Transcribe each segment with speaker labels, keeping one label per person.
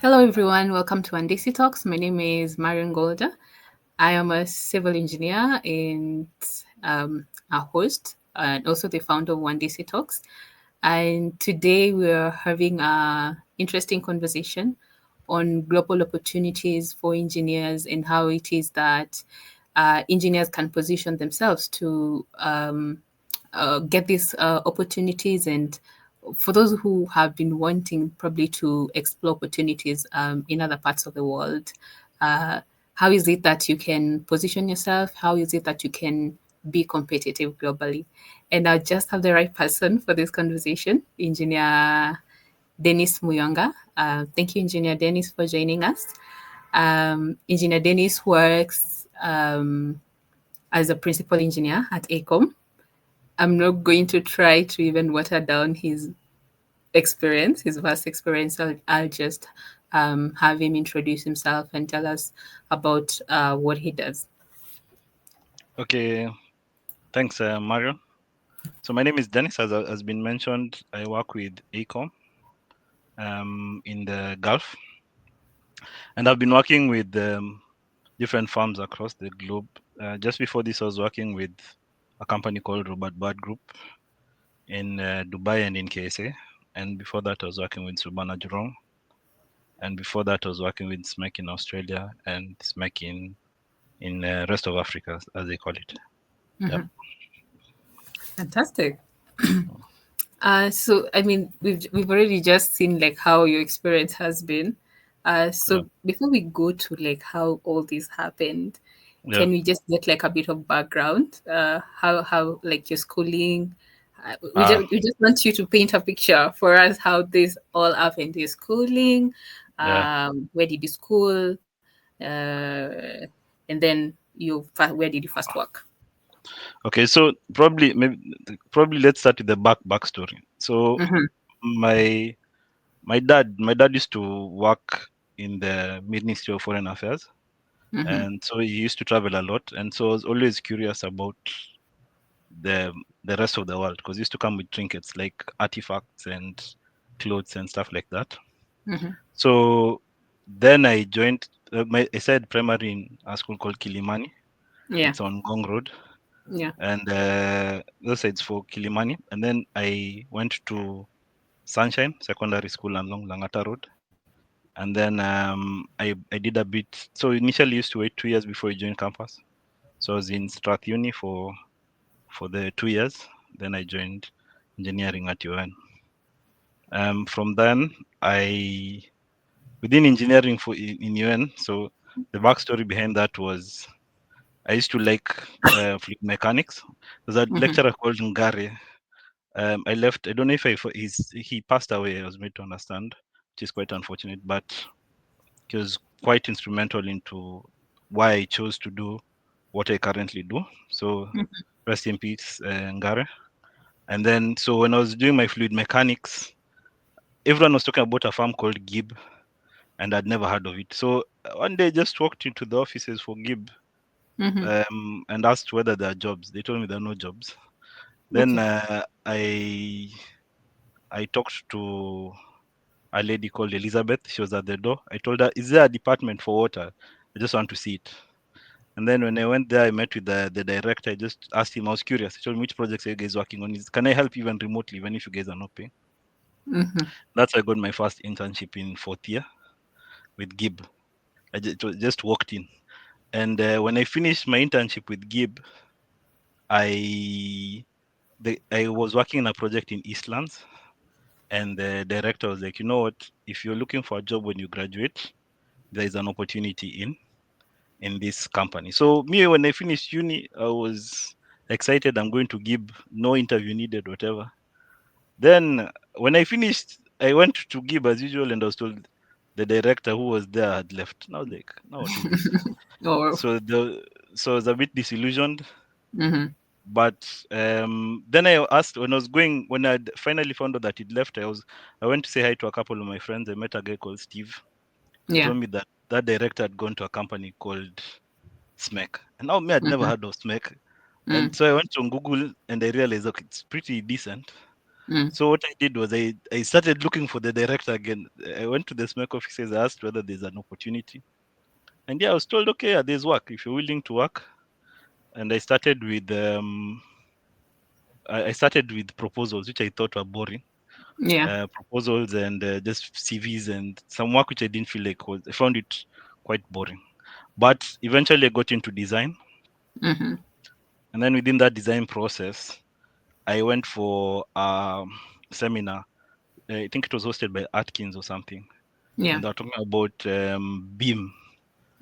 Speaker 1: Hello, everyone. Welcome to Uhandisi Talks. My name is Marion Golda. I am a civil engineer and a host, and also the founder of Uhandisi Talks. And today we are having a interesting conversation on global opportunities for engineers and how it is that engineers can position themselves to get these opportunities, and for those who have been wanting probably to explore opportunities in other parts of the world, uh, how is it that you can position yourself? How is it that you can be competitive globally? And I just have the right person for this conversation, Engineer Dennis Muyonga. Thank you, Engineer Dennis, for joining us. Engineer Dennis works as a principal engineer at AECOM. I'm not going to try to even water down his experience, his vast experience. I'll just have him introduce himself and tell us about what he does.
Speaker 2: Okay, thanks, Mario. So my name is Dennis. As has been mentioned, I work with AECOM in the Gulf, and I've been working with different firms across the globe. Just before this, I was working with a company called Robert Bad Group in Dubai and in KSA, and before that, I was working with Subana Jurong, and before that, I was working with SMEC in Australia and SMEC in rest of Africa, as they call it. Yep.
Speaker 1: Fantastic. So I mean, we've already just seen like how your experience has been.
Speaker 2: Yeah.
Speaker 1: So before we go to like how all this happened,
Speaker 2: Yeah.
Speaker 1: can we just get like a bit of background? How like your schooling?
Speaker 2: Ah.
Speaker 1: We just want you to paint a picture for us how this all happened. Your schooling,
Speaker 2: Yeah.
Speaker 1: where did you school, and then where did you first work?
Speaker 2: Okay, so probably let's start with the backstory. So
Speaker 1: Mm-hmm,
Speaker 2: my my dad used to work in the Ministry of Foreign Affairs,
Speaker 1: mm-hmm,
Speaker 2: and so he used to travel a lot, and so I was always curious about the the rest of the world because he used to come with trinkets like artifacts and clothes and stuff like that.
Speaker 1: mm-hmm.
Speaker 2: So then I joined. I said primary in a school called Kilimani.
Speaker 1: Yeah,
Speaker 2: It's on Gong Road,
Speaker 1: yeah.
Speaker 2: and those sides for Kilimani. And then I went to Sunshine Secondary School along Langata Road. And then I did a bit. So initially used to wait 2 years before you join campus. So I was in Strath Uni for the 2 years. Then I joined engineering at UN. From then I within engineering in UN. So the backstory behind that was I used to like fluid mechanics. There's a
Speaker 1: Mm-hmm.
Speaker 2: lecturer called Ngare. I left. I don't know if he passed away. I was made to understand, which is quite unfortunate. But he was quite instrumental into why I chose to do what I currently do. So rest in peace, Ngare. And then so when I was doing my fluid mechanics, everyone was talking about a firm called Gib, and I'd never heard of it. So one day I just walked into the offices for Gib
Speaker 1: Mm-hmm.
Speaker 2: and asked whether there are jobs. They told me there are no jobs. Then
Speaker 1: Okay.
Speaker 2: I talked to a lady called Elizabeth. She was at the door. I told her, "Is there a department for water? I just want to see it." And then when I went there, I met with the director. I just asked him. I was curious. He told me, "Which projects are you guys working on? Can I help even remotely, even if you guys are not paying?"
Speaker 1: Mm-hmm.
Speaker 2: That's how I got my first internship in fourth year with Gib. Just walked in, and when I finished my internship with Gib, I I was working in a project in Eastlands, and the director was like, "You know what? If you're looking for a job when you graduate, there is an opportunity in this company." So me, when I finished uni, I was excited. I'm going to give no interview needed, whatever. Then when I finished, I went to give as usual, and I was told the director who was there had left. And I was like, "No, what is this?"
Speaker 1: Oh.
Speaker 2: So I was a bit disillusioned.
Speaker 1: Mm-hmm.
Speaker 2: But then I asked when I finally found out that he'd left. I went to say hi to a couple of my friends. I met a guy called Steve. He
Speaker 1: Yeah.
Speaker 2: told me that that director had gone to a company called SMEC. And now me, I'd never
Speaker 1: Mm-hmm.
Speaker 2: heard of SMEC.
Speaker 1: Mm.
Speaker 2: And so I went on Google and I realized, okay, it's pretty decent.
Speaker 1: Mm.
Speaker 2: So what I did was I started looking for the director again. I went to the SMEC offices. I asked whether there's an opportunity, and yeah, I was told, okay, yeah, there's work if you're willing to work. And I started with proposals, which I thought were boring.
Speaker 1: Yeah.
Speaker 2: Proposals and just CVs and some work which I didn't feel like was. I found it quite boring. But eventually, I got into design,
Speaker 1: Mm-hmm.
Speaker 2: and then within that design process, I went for a seminar. I think it was hosted by Atkins or something,
Speaker 1: Yeah.
Speaker 2: and they were talking about Beam,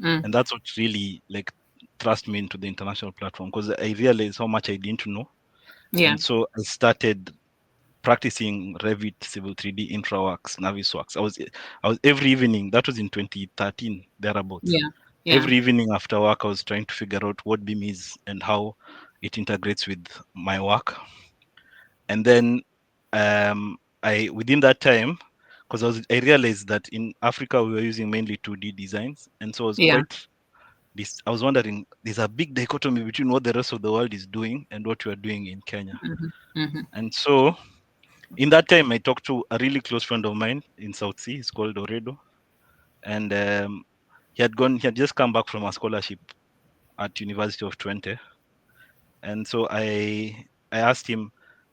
Speaker 1: Mm.
Speaker 2: and that's what really like thrust me into the international platform because I realized how much I didn't know,
Speaker 1: Yeah.
Speaker 2: and so I started practicing Revit, Civil 3D, InfraWorks, Navisworks. I was every evening. That was in 2013 thereabouts.
Speaker 1: Yeah. Yeah.
Speaker 2: Every evening after work, I was trying to figure out what Beam is and how it integrates with my work. And then I within that time, because I realized that in Africa we were using mainly 2D designs, and so I was
Speaker 1: Yeah.
Speaker 2: quite this. I was wondering, there's a big dichotomy between what the rest of the world is doing and what we are doing in Kenya.
Speaker 1: Mm-hmm. Mm-hmm.
Speaker 2: And so in that time, I talked to a really close friend of mine in South Sea. He's called Oredo, and he had gone. He had just come back from a scholarship at University of Twente, and so I asked him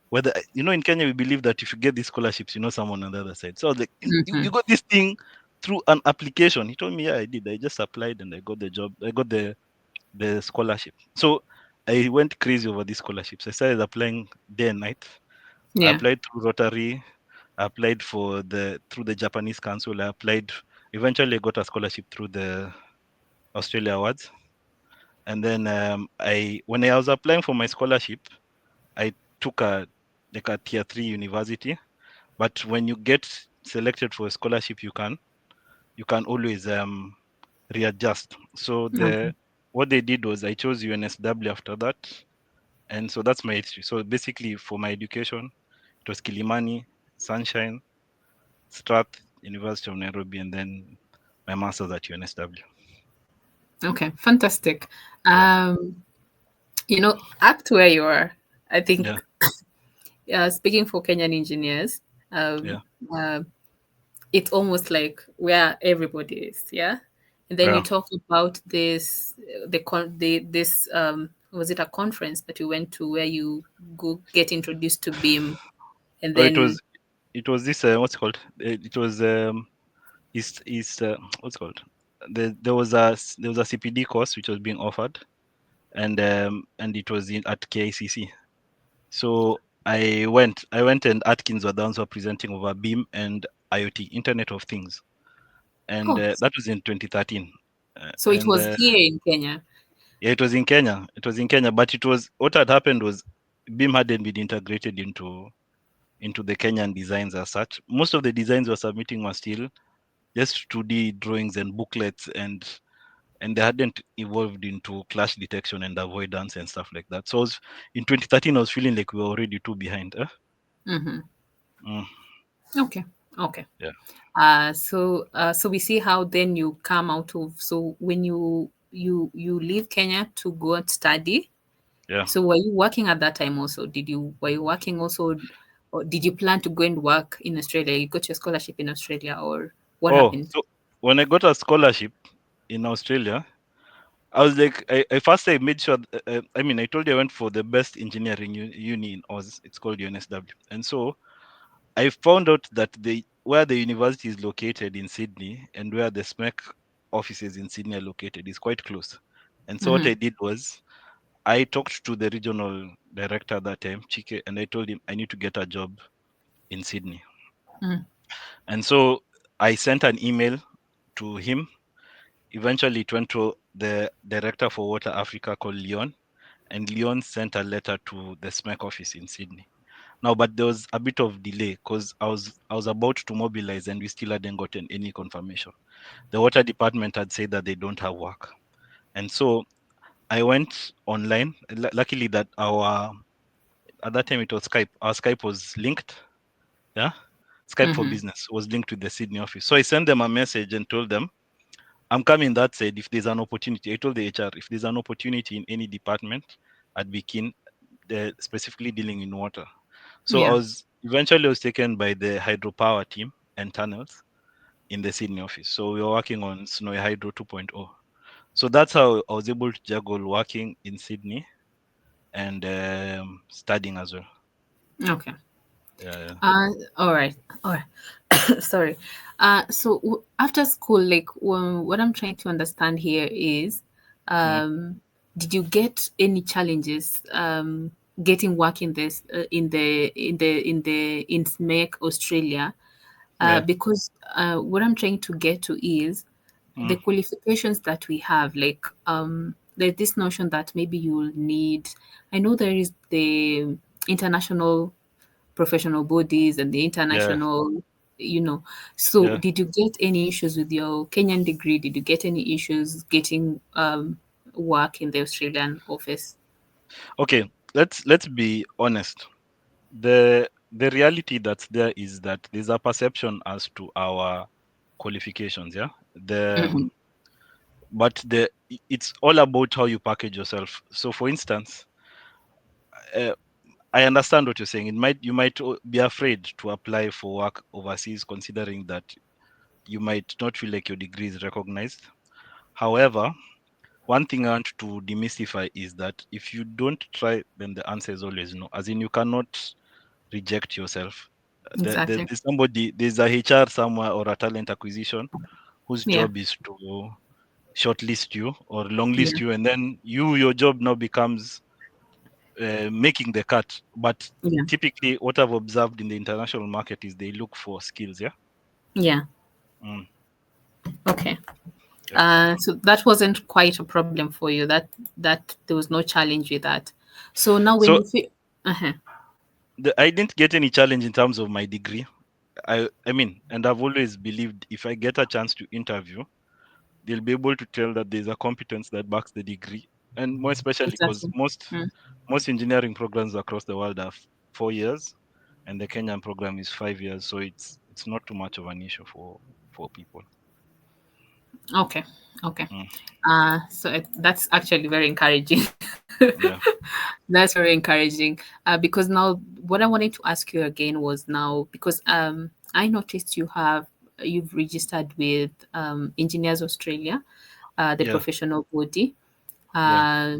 Speaker 2: whether in Kenya we believe that if you get these scholarships, you know someone on the other side. So I was like, you
Speaker 1: Mm-hmm.
Speaker 2: got this thing through an application? He told me, yeah, I did. I just applied and I got the job. I got the scholarship. So I went crazy over these scholarships. I started applying day and night. I
Speaker 1: Yeah.
Speaker 2: applied through Rotary. I applied through the Japanese Council. I applied. Eventually, I got a scholarship through the Australia Awards. And then when I was applying for my scholarship, I took a tier 3 university. But when you get selected for a scholarship, you can always readjust. So
Speaker 1: Okay.
Speaker 2: what they did was I chose UNSW after that, and so that's my history. So basically, for my education, it was Kilimani, Sunshine, Strath, University of Nairobi, and then my master's at UNSW.
Speaker 1: Okay. Fantastic.
Speaker 2: Yeah,
Speaker 1: Up to where you are, I
Speaker 2: yeah,
Speaker 1: think, speaking for Kenyan engineers,
Speaker 2: yeah,
Speaker 1: um, uh, it's almost like where everybody is. Yeah. And then you
Speaker 2: yeah.
Speaker 1: talk about this, this, was it a conference that you went to where you go get introduced to BIM, and
Speaker 2: Oh, it was
Speaker 1: then,
Speaker 2: it was this what's it called? It was is what's it called? There was a CPD course which was being offered, and it was at KICC. So I went and Atkins were the ones who were presenting over Beam and IoT, Internet of Things, and
Speaker 1: oh,
Speaker 2: that was in 2013.
Speaker 1: so it
Speaker 2: And
Speaker 1: was here in Kenya.
Speaker 2: yeah, it was in Kenya. It was in Kenya, but it was what had happened was Beam hadn't been integrated into the Kenyan designs as such. Most of the designs we're submitting were still just 2D drawings and booklets, and they hadn't evolved into clash detection and avoidance and stuff like that. So in 2013, I was feeling like we were already too behind.
Speaker 1: Mm-hmm.
Speaker 2: Mm,
Speaker 1: Okay. Okay.
Speaker 2: yeah,
Speaker 1: So we see how then you come out of, so when you leave Kenya to go and study.
Speaker 2: yeah.
Speaker 1: So were you working at that time also? Were you working also, or did you plan to go and work in Australia? You got your scholarship in Australia, or what
Speaker 2: Oh,
Speaker 1: happened?
Speaker 2: so when I got a scholarship in Australia, I was like, I made sure. I mean, I told you I went for the best engineering uni in Oz. It's called UNSW, and so I found out that where the university is located in Sydney and where the SMEC offices in Sydney are located is quite close. And so what
Speaker 1: Mm-hmm.
Speaker 2: I did was I talked to the regional director at that time, Chike, and I told him I need to get a job in Sydney.
Speaker 1: Mm-hmm.
Speaker 2: And so I sent an email to him. Eventually, it went to the director for Water Africa called Leon, and Leon sent a letter to the SMEC office in Sydney. Now, but there was a bit of delay because I was about to mobilize and we still hadn't gotten any confirmation. The water department had said that they don't have work, and so I went online. Luckily, that our at that time it was Skype. Our Skype was linked. Yeah, Skype for
Speaker 1: Mm-hmm.
Speaker 2: Business was linked to the Sydney office. So I sent them a message and told them I'm coming that said, if there's an opportunity, I told the HR, if there's an opportunity in any department, I'd be keen, specifically dealing in water. So I
Speaker 1: Yeah.
Speaker 2: was eventually I was taken by the hydropower team and tunnels in the Sydney office. So we were working on Snowy Hydro 2.0. So that's how I was able to juggle working in Sydney and studying as well.
Speaker 1: Okay.
Speaker 2: Yeah.
Speaker 1: All right. All right. Sorry. So after school, like what I'm trying to understand here is,
Speaker 2: Mm,
Speaker 1: um, did you get any challenges getting work in this in SMEC Australia?
Speaker 2: yeah.
Speaker 1: Because what I'm trying to get to is the
Speaker 2: Mm,
Speaker 1: qualifications that we have. Like there's this notion that maybe you'll need. I know there is the international professional bodies and the
Speaker 2: yeah.
Speaker 1: international, you know. So,
Speaker 2: Yeah.
Speaker 1: did you get any issues with your Kenyan degree? Did you get any issues getting work in the Australian office?
Speaker 2: Okay. Let's be honest. The reality that's there is that there's a perception as to our qualifications. Yeah.
Speaker 1: Mm-hmm.
Speaker 2: But it's all about how you package yourself. So, for instance, uh, I understand what you're saying. You might be afraid to apply for work overseas, considering that you might not feel like your degree is recognized. However, one thing I want to demystify is that if you don't try, then the answer is always no. As in, you cannot reject yourself.
Speaker 1: Exactly.
Speaker 2: There's a HR somewhere or a talent acquisition whose
Speaker 1: Yeah.
Speaker 2: job is to shortlist you or
Speaker 1: Yeah.
Speaker 2: longlist you, and then your job now becomes making the cut. But
Speaker 1: Yeah.
Speaker 2: typically, what I've observed in the international market is they look for skills. Yeah.
Speaker 1: Yeah.
Speaker 2: Mm,
Speaker 1: Okay.
Speaker 2: yeah.
Speaker 1: So that wasn't quite a problem for you. That there was no challenge with that. So now when
Speaker 2: So
Speaker 1: you feel, uh-huh.
Speaker 2: I didn't get any challenge in terms of my degree. I mean, and I've always believed if I get a chance to interview, they'll be able to tell that there's a competence that backs the degree, and more especially because
Speaker 1: Exactly. Mm.
Speaker 2: most engineering programs across the world are 4 years, and the Kenyan program is 5 years, so it's not too much of an issue for people.
Speaker 1: Okay. Okay.
Speaker 2: Mm,
Speaker 1: That's actually very encouraging.
Speaker 2: yeah,
Speaker 1: That's very encouraging. Because now, what I wanted to ask you again was now because I noticed you've registered with Engineers Australia, the
Speaker 2: yeah,
Speaker 1: professional body.
Speaker 2: yeah.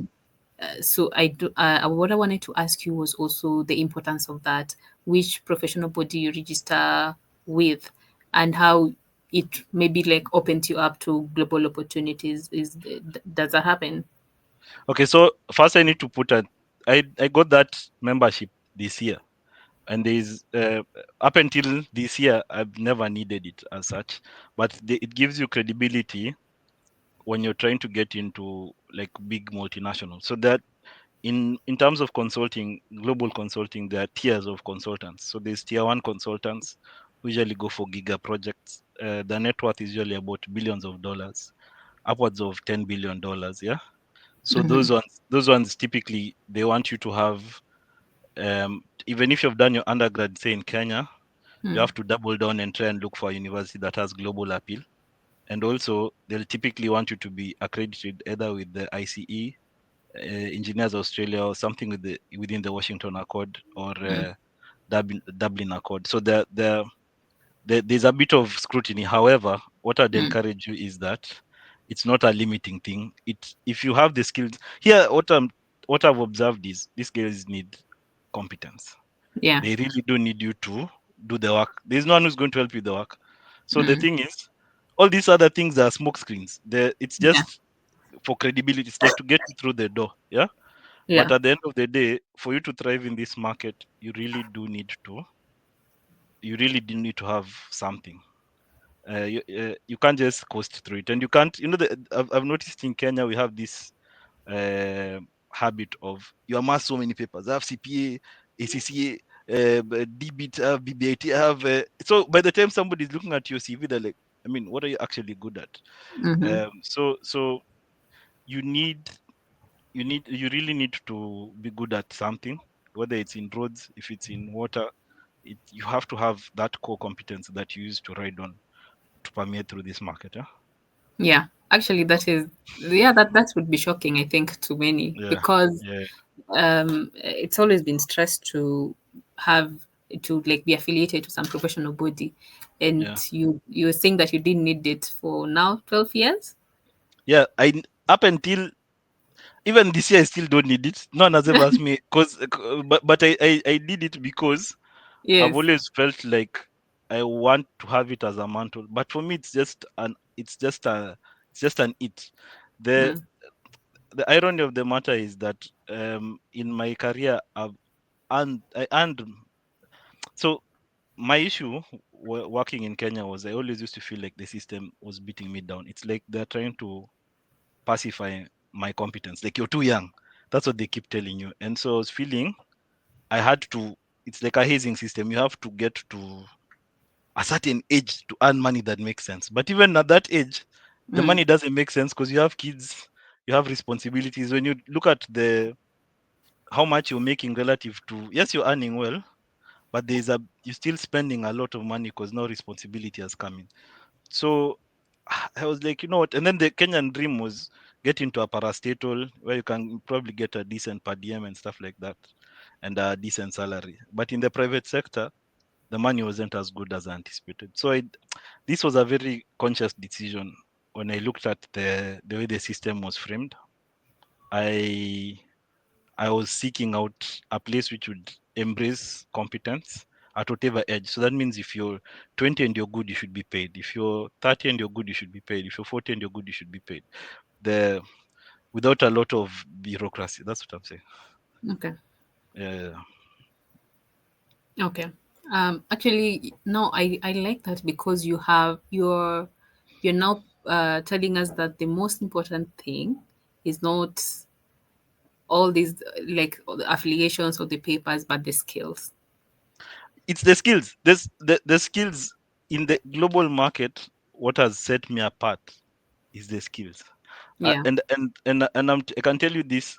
Speaker 1: Uh, so I do. What I wanted to ask you was also the importance of that. Which professional body you register with, and how it maybe like opened you up to global opportunities. Does that happen?
Speaker 2: Okay, so first I need to put a I got that membership this year, and there's up until this year I've never needed it as such, but it gives you credibility when you're trying to get into like big multinationals. So that in terms of consulting, global consulting, there are tiers of consultants. So there's tier one consultants who usually go for giga projects. The net worth is usually about billions of dollars, upwards of $10 billion. Yeah. So
Speaker 1: Mm-hmm.
Speaker 2: those ones typically they want you to have even if you've done your undergrad say in Kenya, you
Speaker 1: Mm.
Speaker 2: have to double down and try and look for a university that has global appeal. And also they'll typically want you to be accredited either with the ICE, Engineers Australia, or something within the Washington Accord or
Speaker 1: Mm.
Speaker 2: Dublin Accord. So there's a bit of scrutiny. However, what I'd
Speaker 1: Mm.
Speaker 2: encourage you is that it's not a limiting thing. If you have the skills here, what I've observed is these guys need competence.
Speaker 1: Yeah.
Speaker 2: They really do need you to do the work. There's no one who's going to help you the work. So the
Speaker 1: Mm.
Speaker 2: thing is, all these other things are smoke screens. It's
Speaker 1: Yeah.
Speaker 2: just for credibility. It's like to get you through the door. Yeah. But
Speaker 1: Yeah.
Speaker 2: at the end of the day, for you to thrive in this market, you really do need to have something. You can't just coast through it, and you can't. I've noticed in Kenya we have this uh, habit of you amass so many papers. I have CPA, ACCA, DBIT, I have BBIT, I have. So by the time somebody is looking at your CV, they're like, I mean, what are you actually good at?
Speaker 1: Mm-hmm.
Speaker 2: So you need you really need to be good at something, whether it's in roads, if it's in water. You have to have that core competence that you use to ride on to permeate through this market. Yeah.
Speaker 1: Yeah. Actually, that would be shocking, I think, to many
Speaker 2: Yeah.
Speaker 1: because
Speaker 2: Yeah.
Speaker 1: it's always been stressed to have. to like be affiliated to some professional body, and
Speaker 2: Yeah.
Speaker 1: you were saying that you didn't need it for now 12 years.
Speaker 2: Yeah. Up until even this year, I still don't need it. No one has ever asked me because, but I did it because I've
Speaker 1: Yes.
Speaker 2: always felt like I want to have it as a mantle. But for me, it's just an it. The
Speaker 1: Mm,
Speaker 2: the irony of the matter is that in my career I earned. So my issue working in Kenya was I always used to feel like the system was beating me down. It's like they're trying to pacify my competence. Like, you're too young. That's what they keep telling you. And so I was feeling I had to. It's like a hazing system. You have to get to a certain age to earn money that makes sense. But even at that age, the
Speaker 1: mm,
Speaker 2: money doesn't make sense because you have kids, you have responsibilities. When you look at the how much you're making relative to, yes, you're earning well, but you're still spending a lot of money because no responsibility has come in. So I was like, you know what? And then the Kenyan dream was get into a parastatal where you can probably get a decent per diem and stuff like that, and a decent salary. But in the private sector, the money wasn't as good as I anticipated. So this was a very conscious decision when I looked at the way the system was framed. I I was seeking out a place which would embrace competence at whatever age. So that means if you're 20 and you're good, you should be paid. If you're 30 and you're good, you should be paid. If you're 40 and you're good, you should be paid. The Without a lot of bureaucracy. That's what I'm saying.
Speaker 1: okay.
Speaker 2: Yeah,
Speaker 1: Okay. Actually, no, I like that because you're now telling us that the most important thing is not all these like all the affiliations or the papers, but the skills.
Speaker 2: it's the skills. The skills in the global market. What has set me apart is the skills.
Speaker 1: Yeah.
Speaker 2: I can tell you this.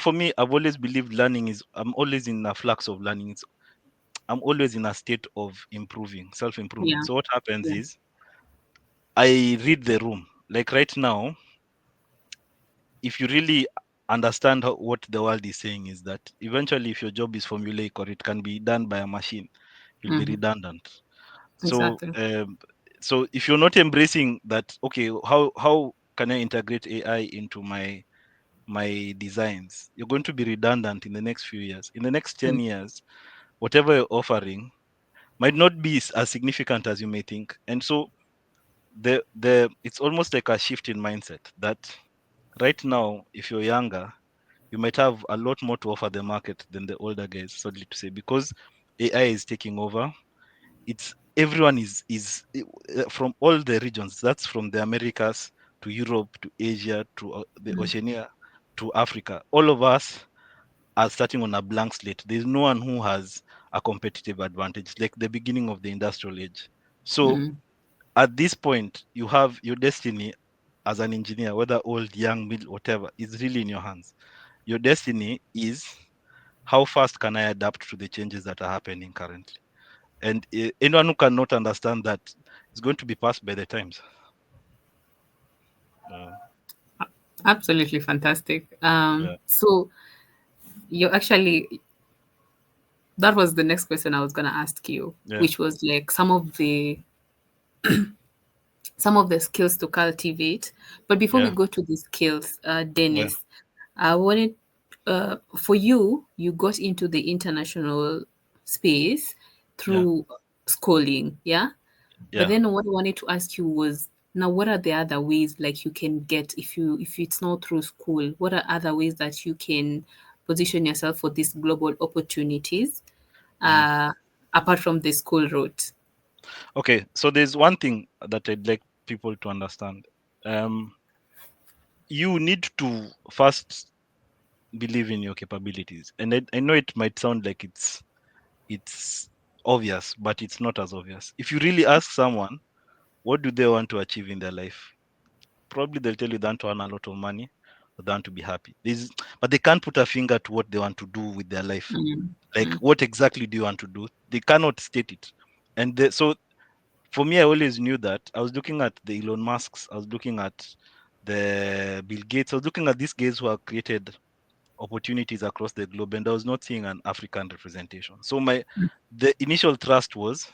Speaker 2: For me, I've always believed learning is. I'm always in a flux of learning. I'm always in a state of improving, self improvement.
Speaker 1: Yeah.
Speaker 2: So what happens
Speaker 1: Yeah.
Speaker 2: is I read the room. Like right now, if you really understand what the world is saying, is that eventually, if your job is formulaic or it can be done by a machine, you'll be
Speaker 1: Hmm.
Speaker 2: redundant. So,
Speaker 1: Exactly.
Speaker 2: so if you're not embracing that, okay, how can I integrate AI into my designs? You're going to be redundant in the next few years. In the next 10 years, whatever you're offering might not be as significant as you may think. And so the it's almost like a shift in mindset that right now, if you're younger, you might have a lot more to offer the market than the older guys, sadly to say, because AI is taking over. It's everyone is from all the regions. That's from the Americas to Europe to Asia to the
Speaker 1: Mm,
Speaker 2: Oceania to Africa. All of us are starting on a blank slate. There's no one who has a competitive advantage, like the beginning of the industrial age. So
Speaker 1: mm,
Speaker 2: at this point, you have your destiny as an engineer, whether old, young, middle, whatever, is really in your hands. Your destiny is how fast can I adapt to the changes that are happening currently. And anyone who cannot understand that is going to be passed by the times. Uh,
Speaker 1: absolutely fantastic.
Speaker 2: yeah,
Speaker 1: So you actually that was the next question I was gonna ask you,
Speaker 2: yeah,
Speaker 1: which was like some of the skills to cultivate. But before we
Speaker 2: yeah,
Speaker 1: go to the skills,
Speaker 2: yeah,
Speaker 1: Dennis, I wanted for you, you got into the international space
Speaker 2: yeah,
Speaker 1: through schooling, yeah? But
Speaker 2: yeah.
Speaker 1: then what I wanted to ask you was now what are the other ways like you can get if it's not through school, what are other ways that you can position yourself for these global opportunities
Speaker 2: Mm.
Speaker 1: uh, apart from the school route?
Speaker 2: Okay, so there's one thing that I'd like people to understand. Um, you need to first believe in your capabilities, and I know it might sound like it's obvious, but it's not as obvious. If you really ask someone what do they want to achieve in their life, probably they'll tell you they want to earn a lot of money or they want to be happy. But they can't put a finger to what they want to do with their life.
Speaker 1: Mm,
Speaker 2: Like,
Speaker 1: mm,
Speaker 2: what exactly do you want to do? They cannot state it. So for me, I always knew that. I was looking at the Elon Musks, I was looking at the Bill Gates, I was looking at these guys who have created opportunities across the globe, and I was not seeing an African representation. So the initial thrust was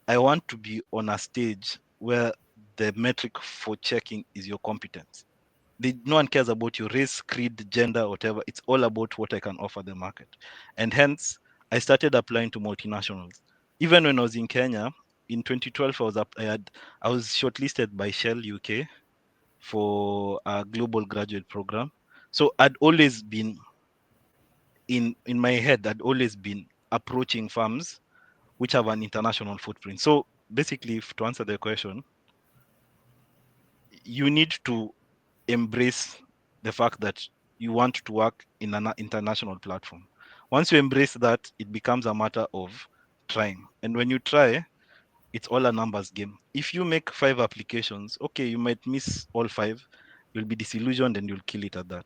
Speaker 2: I want to be on a stage where the metric for checking is your competence. No one cares about your race, creed, gender, whatever. It's all about what I can offer the market. And hence, I started applying to multinationals. Even when I was in Kenya, in 2012, I was shortlisted by Shell UK for a global graduate program. So I'd always been in my head, I'd always been approaching firms which have an international footprint. So basically, to answer the question, you need to embrace the fact that you want to work in an international platform. Once you embrace that, it becomes a matter of trying. And when you try, it's all a numbers game. If you make 5 applications, okay, you might miss all 5, you'll be disillusioned and you'll kill it at that.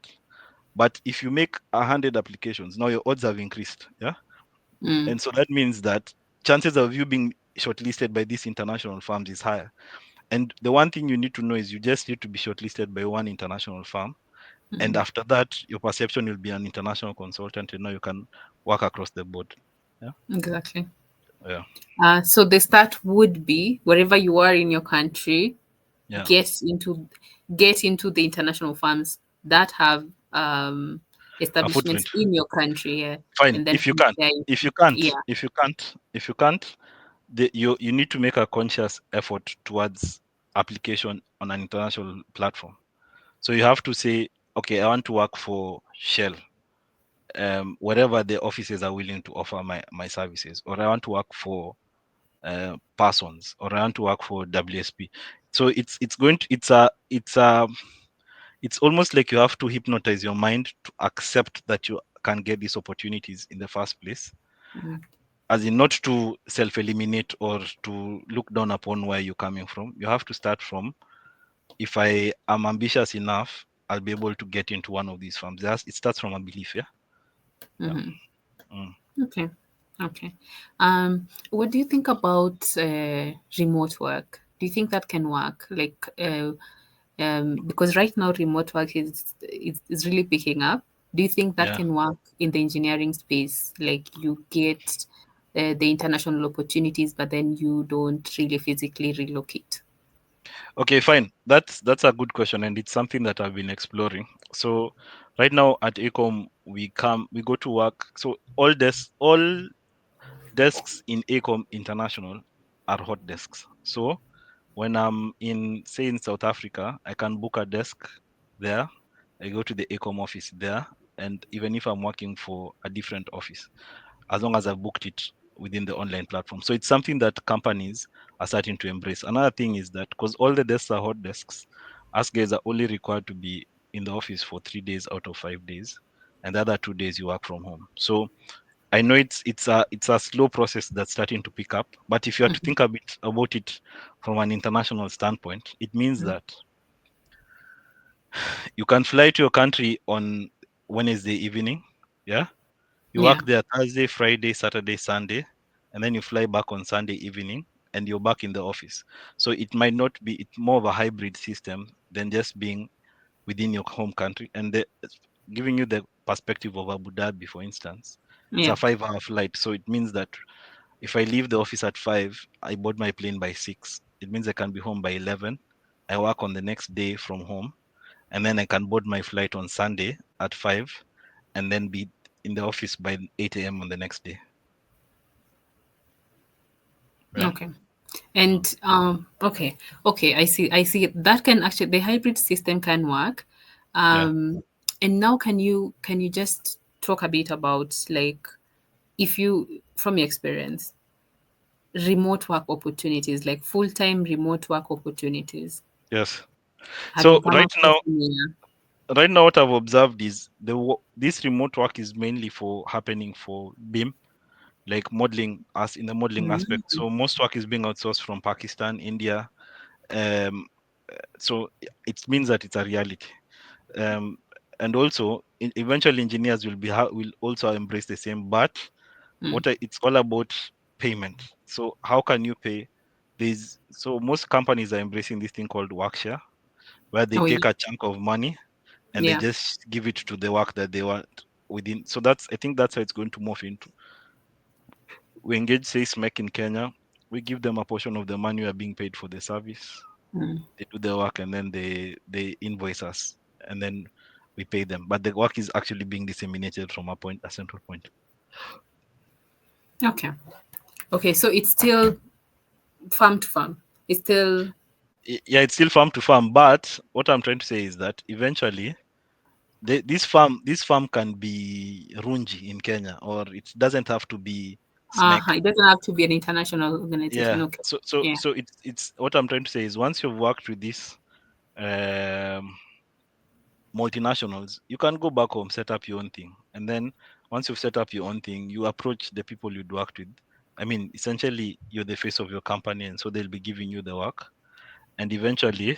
Speaker 2: But if you make 100 applications, now your odds have increased. Yeah.
Speaker 1: Mm.
Speaker 2: And so that means that chances of you being shortlisted by these international firms is higher. And the one thing you need to know is you just need to be shortlisted by one international firm. And
Speaker 1: Mm.
Speaker 2: after that, your perception will be an international consultant, and now you can work across the board. Yeah.
Speaker 1: Exactly.
Speaker 2: Yeah.
Speaker 1: So the start would be wherever you are in your country,
Speaker 2: Yeah.
Speaker 1: get into get into the international firms that have
Speaker 2: A
Speaker 1: establishments
Speaker 2: footprint.
Speaker 1: in your country, yeah,
Speaker 2: Fine.
Speaker 1: and then
Speaker 2: If you
Speaker 1: from
Speaker 2: can.
Speaker 1: there,
Speaker 2: If you can't,
Speaker 1: yeah.
Speaker 2: you need to make a conscious effort towards application on an international platform. So you have to say, okay, I want to work for Shell, wherever the offices are willing to offer my services, or I want to work for Parsons, or I want to work for WSP. So it's almost like you have to hypnotize your mind to accept that you can get these opportunities in the first place,
Speaker 1: Mm.
Speaker 2: as in not to self-eliminate or to look down upon where you're coming from. You have to start from, if I am ambitious enough, I'll be able to get into one of these firms. It starts from a belief. Yeah. Yeah.
Speaker 1: Hmm.
Speaker 2: Mm.
Speaker 1: Okay. Okay. What do you think about remote work? Do you think that can work? Like, because right now remote work is really picking up. Do you think that
Speaker 2: Yeah.
Speaker 1: can work in the engineering space? Like, you get the international opportunities, but then you don't really physically relocate.
Speaker 2: Okay, fine. That's a good question, and it's something that I've been exploring. So right now at AECOM, we go to work. So all desks in AECOM International are hot desks. So when I'm in South Africa, I can book a desk there. I go to the AECOM office there, and even if I'm working for a different office, as long as I've booked it within the online platform. So it's something that companies are starting to embrace. Another thing is that because all the desks are hot desks, us guys are only required to be in the office for 3 days out of 5 days, and the other 2 days you work from home. So I know it's a slow process that's starting to pick up, but if you have to
Speaker 1: Mhm.
Speaker 2: think a bit about it from an international standpoint, it means
Speaker 1: Mhm.
Speaker 2: that you can fly to your country on Wednesday evening, yeah, you
Speaker 1: Yeah.
Speaker 2: work there Thursday, Friday, Saturday, Sunday, and then you fly back on Sunday evening and you're back in the office. So it might not be, it's more of a hybrid system than just being within your home country. And giving you the perspective of Abu Dhabi, for instance, it's a
Speaker 1: Yeah.
Speaker 2: 5 hour flight. So it means that if I leave the office at 5, I board my plane by 6. It means I can be home by 11. I work on the next day from home, and then I can board my flight on Sunday at 5 and then be in the office by 8 a.m. on the next day. Yeah.
Speaker 1: Okay.
Speaker 2: Mm.
Speaker 1: And okay, okay, I see. That can actually, the hybrid system can work.
Speaker 2: Yeah.
Speaker 1: And now can you just talk a bit about, like, if you, from your experience, remote work opportunities, like full-time remote work opportunities.
Speaker 2: Yes.
Speaker 1: Have you
Speaker 2: So
Speaker 1: come across any?
Speaker 2: right now, what I've observed is this remote work is mainly for happening for BIM, like modeling, as in the modeling aspect.
Speaker 1: Mm,
Speaker 2: So most work is being outsourced from Pakistan, India. Um, so it means that it's a reality. Um, and also, eventually, engineers will also embrace the same. But
Speaker 1: mm.
Speaker 2: it's all about payment. So how can you pay? So most companies are embracing this thing called workshare, where they
Speaker 1: Oh,
Speaker 2: take
Speaker 1: yeah.
Speaker 2: a chunk of money and they
Speaker 1: Yeah.
Speaker 2: just give it to the work that they want. within. So that's, I think that's how it's going to morph into. We engage, say, SMEC in Kenya. We give them a portion of the money we are being paid for the service.
Speaker 1: Mm.
Speaker 2: They do the work and then they invoice us, and then we pay them. But the work is actually being disseminated from a central point.
Speaker 1: Okay. Okay. So it's still farm to farm. It's still
Speaker 2: Yeah, it's still farm to farm. But what I'm trying to say is that eventually, this farm can be Runji in Kenya, or it doesn't have to be SMEC.
Speaker 1: it doesn't have to be an international organization.
Speaker 2: Yeah.
Speaker 1: Okay. Yeah.
Speaker 2: So it's what I'm trying to say is, once you've worked with this um, multinationals, you can go back home, set up your own thing, and then once you've set up your own thing, you approach the people you'd worked with. I mean, essentially, you're the face of your company, and so they'll be giving you the work, and eventually,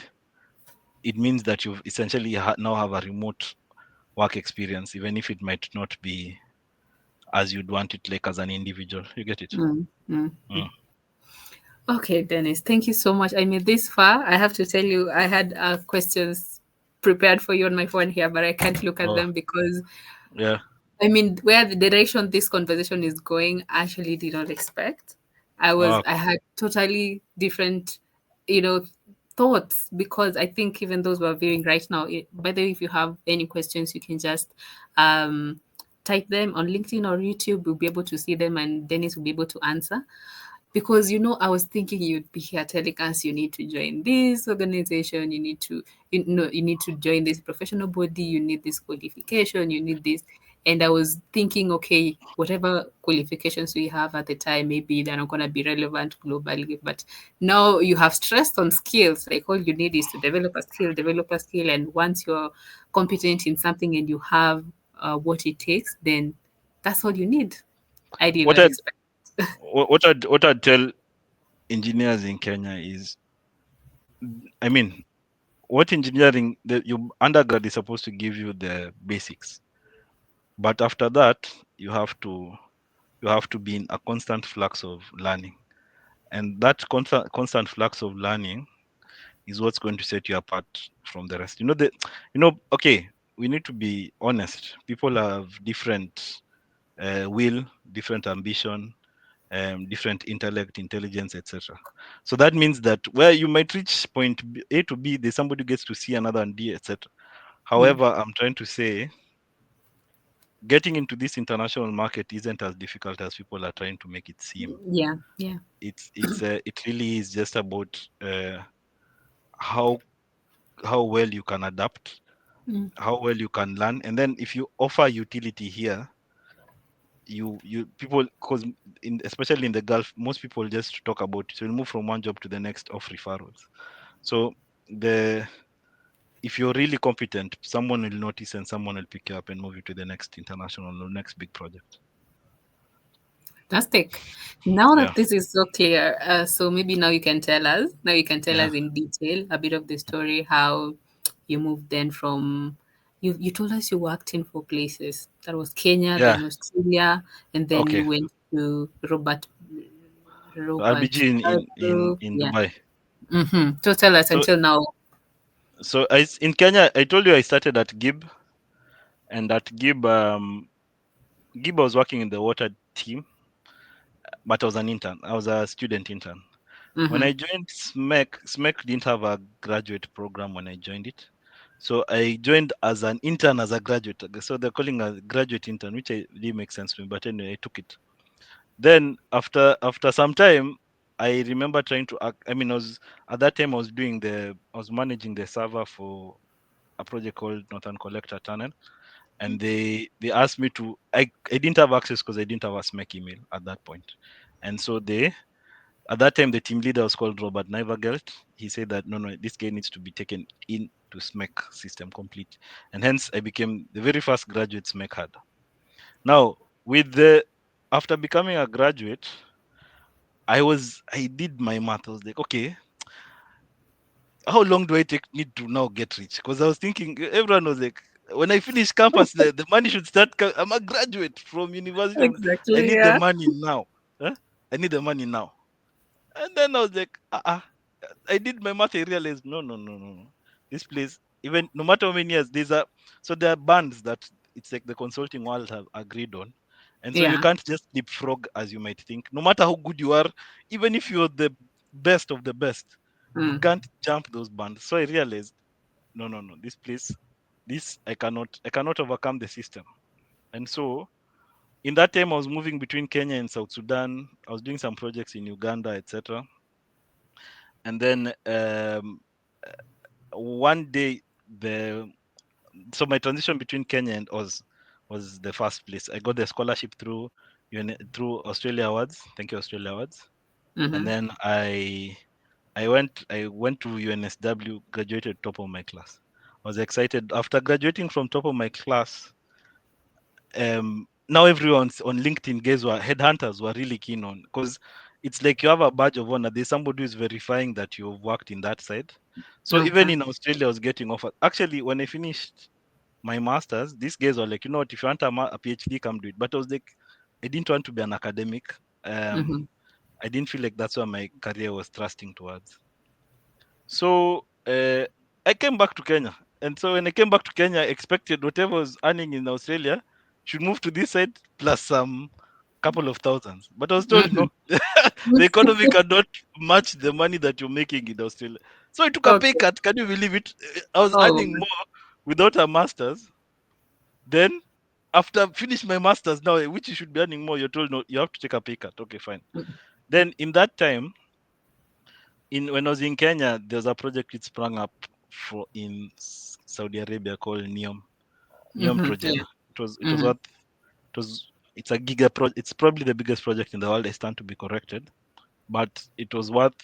Speaker 2: it means that you've essentially now have a remote work experience, even if it might not be as you'd want it, like as an individual. You get it?
Speaker 1: Mm, mm.
Speaker 2: Mm.
Speaker 1: Okay, Dennis, thank you so much. I mean, this far, I have to tell you, I had questions prepared for you on my phone here, but I can't look at
Speaker 2: Oh,
Speaker 1: them because
Speaker 2: yeah.
Speaker 1: I mean, where the direction this conversation is going, I actually did not expect.
Speaker 2: Oh,
Speaker 1: I had totally different, you know, thoughts because I think even those who are viewing right now, by the way, if you have any questions, you can just um, type them on LinkedIn or YouTube. We'll be able to see them and Dennis will be able to answer. Because I was thinking you'd be here telling us you need to join this organization, you need to join this professional body, you need this qualification, you need this. And I was thinking, okay, whatever qualifications we have at the time, maybe they're not gonna be relevant globally. But now you have stressed on skills. Like all you need is to develop a skill, and once you're competent in something and you have what it takes, then that's all you need. I did
Speaker 2: what
Speaker 1: not
Speaker 2: I
Speaker 1: expect.
Speaker 2: what I'd tell engineers in Kenya is, I mean, what engineering, your undergrad is supposed to give you the basics, but after that you have to be in a constant flux of learning, and that constant flux of learning is what's going to set you apart from the rest. Okay, we need to be honest. People have different will, different ambition, different intellect, intelligence, etc. So that means that where you might reach point A to B, there's somebody who gets to C, another and D, etc.
Speaker 1: Mm.
Speaker 2: However, I'm trying to say, getting into this international market isn't as difficult as people are trying to make it seem.
Speaker 1: Yeah, yeah.
Speaker 2: It really is just about how how well you can adapt,
Speaker 1: Mm.
Speaker 2: how well you can learn, and then if you offer utility here, you people, because especially in the Gulf, most people just talk about it. So you move from one job to the next off referrals. So the if you're really competent, someone will notice and someone will pick you up and move you to the next international or next big project.
Speaker 1: Fantastic. Now
Speaker 2: Yeah,
Speaker 1: that this is so clear, so maybe now you can tell
Speaker 2: yeah,
Speaker 1: us in detail a bit of the story, how you moved then from, you told us you worked in 4 places. That was Kenya,
Speaker 2: yeah.
Speaker 1: then Australia, and then
Speaker 2: Okay.
Speaker 1: you went to Robert
Speaker 2: RBG
Speaker 1: Group.
Speaker 2: in
Speaker 1: Yeah.
Speaker 2: Dubai.
Speaker 1: So tell us
Speaker 2: So
Speaker 1: until now.
Speaker 2: in Kenya, I told you I started at Gib, and at Gib I was working in the water team, but I was an intern. I was a student intern. When
Speaker 1: Mm-hmm.
Speaker 2: I joined SMEC didn't have a graduate program when I joined it. So I joined as an intern as a graduate. So they're calling a graduate intern, which really makes sense to me. But anyway, I took it. Then after some time, I remember trying to act. I mean, at that time I was managing the server for a project called Northern Collector Tunnel, and they asked me to. I didn't have access because I didn't have a SMEC email at that point, and so at that time, the team leader was called Robert Nivergelt. He said that no, this guy needs to be taken in to SMEC system complete, and hence I became the very first graduate SMEC had. Now, with the after becoming a graduate, I did my math. I was like, okay, how long do I need to now get rich? Because I was thinking everyone was like, when I finish campus, the money should start. I'm a graduate from university. I
Speaker 1: Exactly.
Speaker 2: need the
Speaker 1: Yeah.
Speaker 2: money now. Huh? I need the money now. And then I was like, I did my math. I realized, no. This place, even no matter how many years, there are bands that it's like the consulting world have agreed on. And so you
Speaker 1: Yeah.
Speaker 2: can't just leapfrog as you might think. No matter how good you are, even if you're the best of the best, you
Speaker 1: Mm.
Speaker 2: can't jump those bands. So I realized, no, no, no, this place, this I cannot overcome the system. And so in that time I was moving between Kenya and South Sudan. I was doing some projects in Uganda, etc. And then one day the so my transition between Kenya and Oz was the first place. I got the scholarship through through Australia Awards. Thank you, Australia Awards. And
Speaker 1: Mm-hmm.
Speaker 2: then I went to UNSW, graduated top of my class. I was excited after graduating from top of my class. Now everyone's on LinkedIn. Guys, were headhunters were really keen on, because it's like you have a badge of honor. There's somebody who's verifying that you've worked in that side. So even
Speaker 1: Okay.
Speaker 2: in Australia, I was getting offered. Actually, when I finished my masters, these guys were like, you know what, if you want a PhD, come do it. But I was like, I didn't want to be an academic.
Speaker 1: Mm-hmm.
Speaker 2: I didn't feel like that's where my career was thrusting towards. So I came back to Kenya. And so when I came back to Kenya, I expected whatever I was earning in Australia should move to this side plus some couple of thousands. But I was told
Speaker 1: Mm-hmm.
Speaker 2: no, the economy cannot match the money that you're making in Australia. So I took a pay
Speaker 1: Okay.
Speaker 2: cut. Can you believe it? I was
Speaker 1: Oh.
Speaker 2: earning more without a master's. Then after finish my masters now, which you should be earning more, you're told no, you have to take a pay cut. Okay, fine. Then in that time, in when I was in Kenya, there was a project it sprung up for in Saudi Arabia called Neom
Speaker 1: Mm-hmm.
Speaker 2: project.
Speaker 1: Yeah.
Speaker 2: It was
Speaker 1: Mm-hmm.
Speaker 2: what it was. It's a giga project. It's probably the biggest project in the world. I stand to be corrected, but it was worth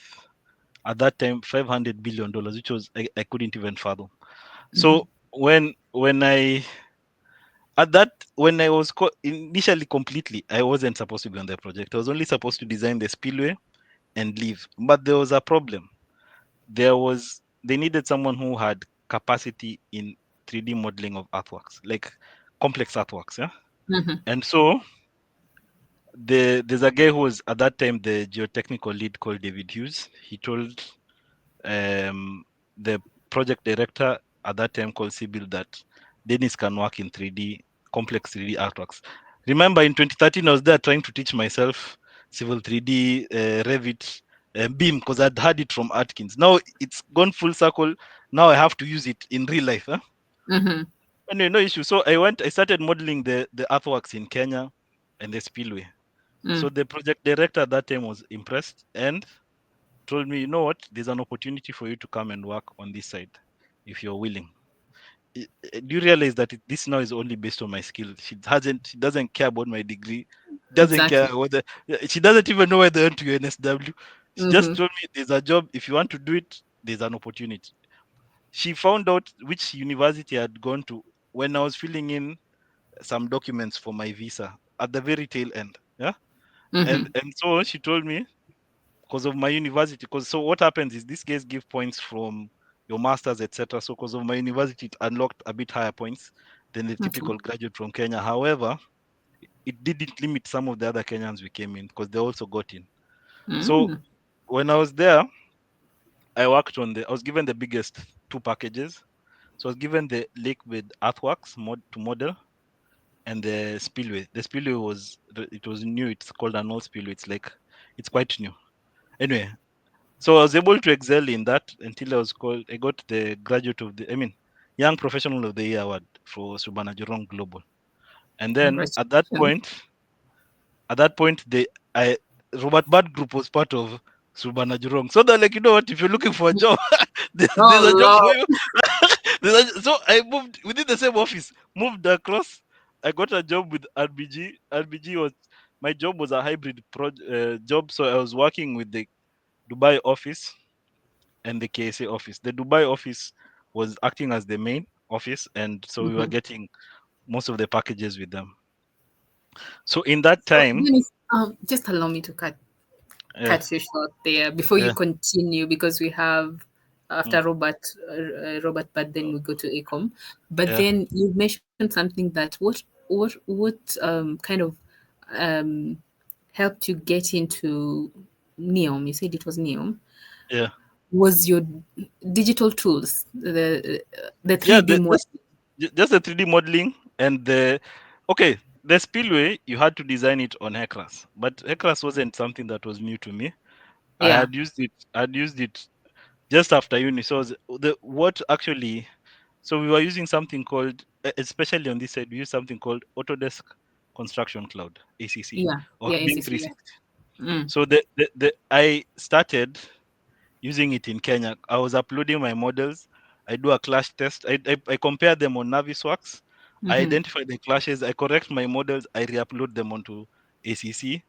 Speaker 2: at that time $500 billion, which was I couldn't even fathom.
Speaker 1: Mm-hmm.
Speaker 2: So when I was initially completely, I wasn't supposed to be on the project. I was only supposed to design the spillway and leave. But there was a problem. They needed someone who had capacity in 3D modeling of earthworks, like complex earthworks. Yeah.
Speaker 1: Mm-hmm.
Speaker 2: And so there's a guy who was at that time the geotechnical lead called David Hughes. He told the project director at that time called Sibyl that Dennis can work in 3D, complex 3D artworks. Remember, in 2013, I was there trying to teach myself Civil 3D, Revit, BIM, because I'd had it from Atkins. Now it's gone full circle. Now I have to use it in real life. Huh?
Speaker 1: Mm-hmm.
Speaker 2: Anyway, no issue. So I started modeling the earthworks in Kenya and the spillway. So
Speaker 1: Mm.
Speaker 2: the project director at that time was impressed and told me, you know what, there's an opportunity for you to come and work on this side if you're willing. Do you realize that this now is only based on my skill? She doesn't care about my degree, doesn't care
Speaker 1: Exactly.
Speaker 2: whether she doesn't even know whether I went to UNSW. She just
Speaker 1: Mm-hmm.
Speaker 2: told me there's a job. If you want to do it, there's an opportunity. She found out which university I had gone to when I was filling in some documents for my visa at the very tail end. Yeah.
Speaker 1: Mm-hmm.
Speaker 2: And so she told me because of my university. Because so what happens is these guys give points from your masters, etc. So because of my university, it unlocked a bit higher points than the
Speaker 1: Okay.
Speaker 2: typical graduate from Kenya. However, it didn't limit some of the other Kenyans we came in because they also got in. So
Speaker 1: Mm.
Speaker 2: when I was there, I was given the biggest two packages. So I was given the liquid earthworks to model and the spillway. The spillway it was new. It's called an old spillway. It's quite new. Anyway, so I was able to excel in that until I got the Young Professional of the Year award for Subanajurong Global. And then
Speaker 1: Congratulations.
Speaker 2: at that point, Robert Bad Group was part of Subanajurong. So they're like, you know what, if you're looking for a job, there's
Speaker 1: Oh
Speaker 2: a job for
Speaker 1: Lord.
Speaker 2: you. So I moved within the same office, moved across. I got a job with RBG. My job was a hybrid job. So I was working with the Dubai office and the KSA office. The Dubai office was acting as the main office, and so we were
Speaker 1: Mm-hmm.
Speaker 2: getting most of the packages with them. So in that
Speaker 1: So,
Speaker 2: time,
Speaker 1: Dennis, just allow me to
Speaker 2: yeah,
Speaker 1: cut you short there before you
Speaker 2: yeah,
Speaker 1: continue because we have
Speaker 2: mm,
Speaker 1: after Robert, but then we go to AECOM. But
Speaker 2: yeah,
Speaker 1: then you mentioned something that what kind of um, helped you get into Neom? You said it was Neom.
Speaker 2: yeah,
Speaker 1: Was your digital tools the
Speaker 2: yeah.
Speaker 1: 3D model?
Speaker 2: Just the 3D modeling. And the spillway, you had to design it on Hecras, but Hecras wasn't something that was new to me. I
Speaker 1: Yeah.
Speaker 2: had used it. I'd used it just after uni. So the what actually, so we were using something called, especially on this side, we use something called Autodesk Construction Cloud, ACC,
Speaker 1: Yeah.
Speaker 2: or
Speaker 1: Yeah.
Speaker 2: Beam
Speaker 1: ACC. Yeah.
Speaker 2: 360.
Speaker 1: Mm.
Speaker 2: So the I started using it in Kenya. I was uploading my models. I do a clash test. I compare them on Navisworks. I
Speaker 1: Mm-hmm.
Speaker 2: identify the clashes. I correct my models. I re-upload them onto ACC.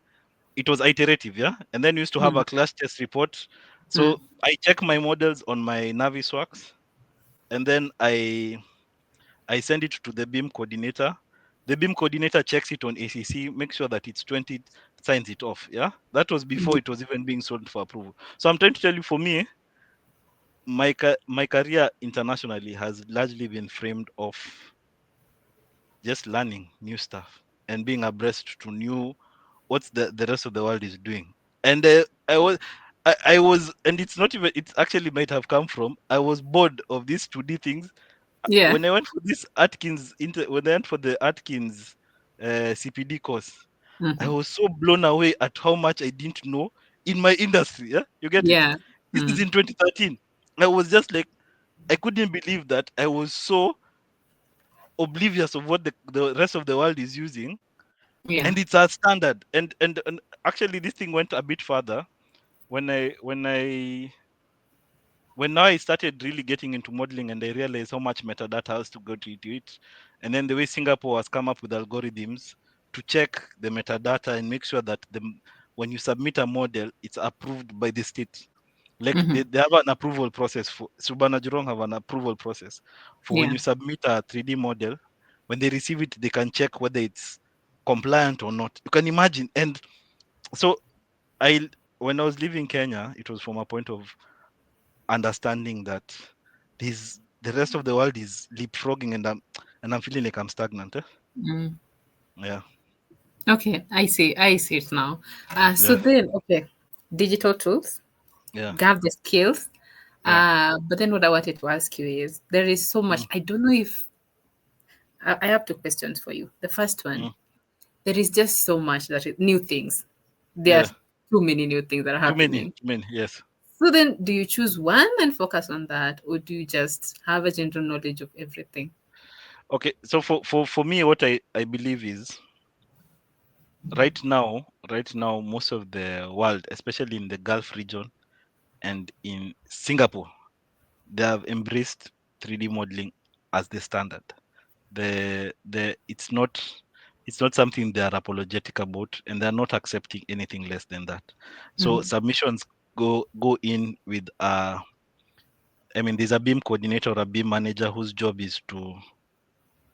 Speaker 2: It was iterative, yeah. And then we used to have
Speaker 1: Mm.
Speaker 2: a clash test report.
Speaker 1: Mm.
Speaker 2: So I check my models on my Navisworks, and then I send it to the beam coordinator. The beam coordinator checks it on ACC, makes sure that it's 20, signs it off. Yeah, that was before
Speaker 1: Mm.
Speaker 2: it was even being sold for approval. So I'm trying to tell you, for me, my career internationally has largely been framed of just learning new stuff and being abreast to new what's the rest of the world is doing. And I was, and it's not even, it actually might have come from, I was bored of these 2D things.
Speaker 1: Yeah.
Speaker 2: When I went for this when I went for the Atkins CPD course, I
Speaker 1: Mm-hmm.
Speaker 2: was so blown away at how much I didn't know in my industry. Yeah, you get it.
Speaker 1: Yeah.
Speaker 2: This is
Speaker 1: Mm.
Speaker 2: in 2013. I was just like, I couldn't believe that I was so oblivious of what the rest of the world is using,
Speaker 1: Yeah.
Speaker 2: and it's a standard. And actually, this thing went a bit further when now I started really getting into modeling, and I realized how much metadata has to go into it. And then the way Singapore has come up with algorithms to check the metadata and make sure that when you submit a model, it's approved by the state. Like
Speaker 1: Mm-hmm.
Speaker 2: they have an approval process for Subana Jurong have an approval process for when
Speaker 1: Yeah.
Speaker 2: you submit a 3D model. When they receive it, they can check whether it's compliant or not. You can imagine. And so I when I was leaving Kenya, it was from a point of understanding that the rest of the world is leapfrogging, and I'm feeling like I'm stagnant.
Speaker 1: Mm.
Speaker 2: Yeah,
Speaker 1: Okay. I see. I see it now. So
Speaker 2: yeah,
Speaker 1: then, okay, digital tools.
Speaker 2: yeah,
Speaker 1: You have the skills.
Speaker 2: yeah.
Speaker 1: But then what I wanted to ask you is there is so much.
Speaker 2: Mm,
Speaker 1: I don't know if I have two questions for you. The first one,
Speaker 2: mm,
Speaker 1: there is just so much that is new things. There are
Speaker 2: yeah.
Speaker 1: too many new things that are
Speaker 2: Too many,
Speaker 1: happening.
Speaker 2: too many. Yes.
Speaker 1: So then, do you choose one and focus on that, or do you just have a general knowledge of everything?
Speaker 2: Okay. So for me, what I believe is right now, most of the world, especially in the Gulf region and in Singapore, they have embraced 3D modeling as the standard. It's not something they are apologetic about, and they're not accepting anything less than that. So
Speaker 1: Mm-hmm.
Speaker 2: submissions go in with there's a beam coordinator or a beam manager whose job is to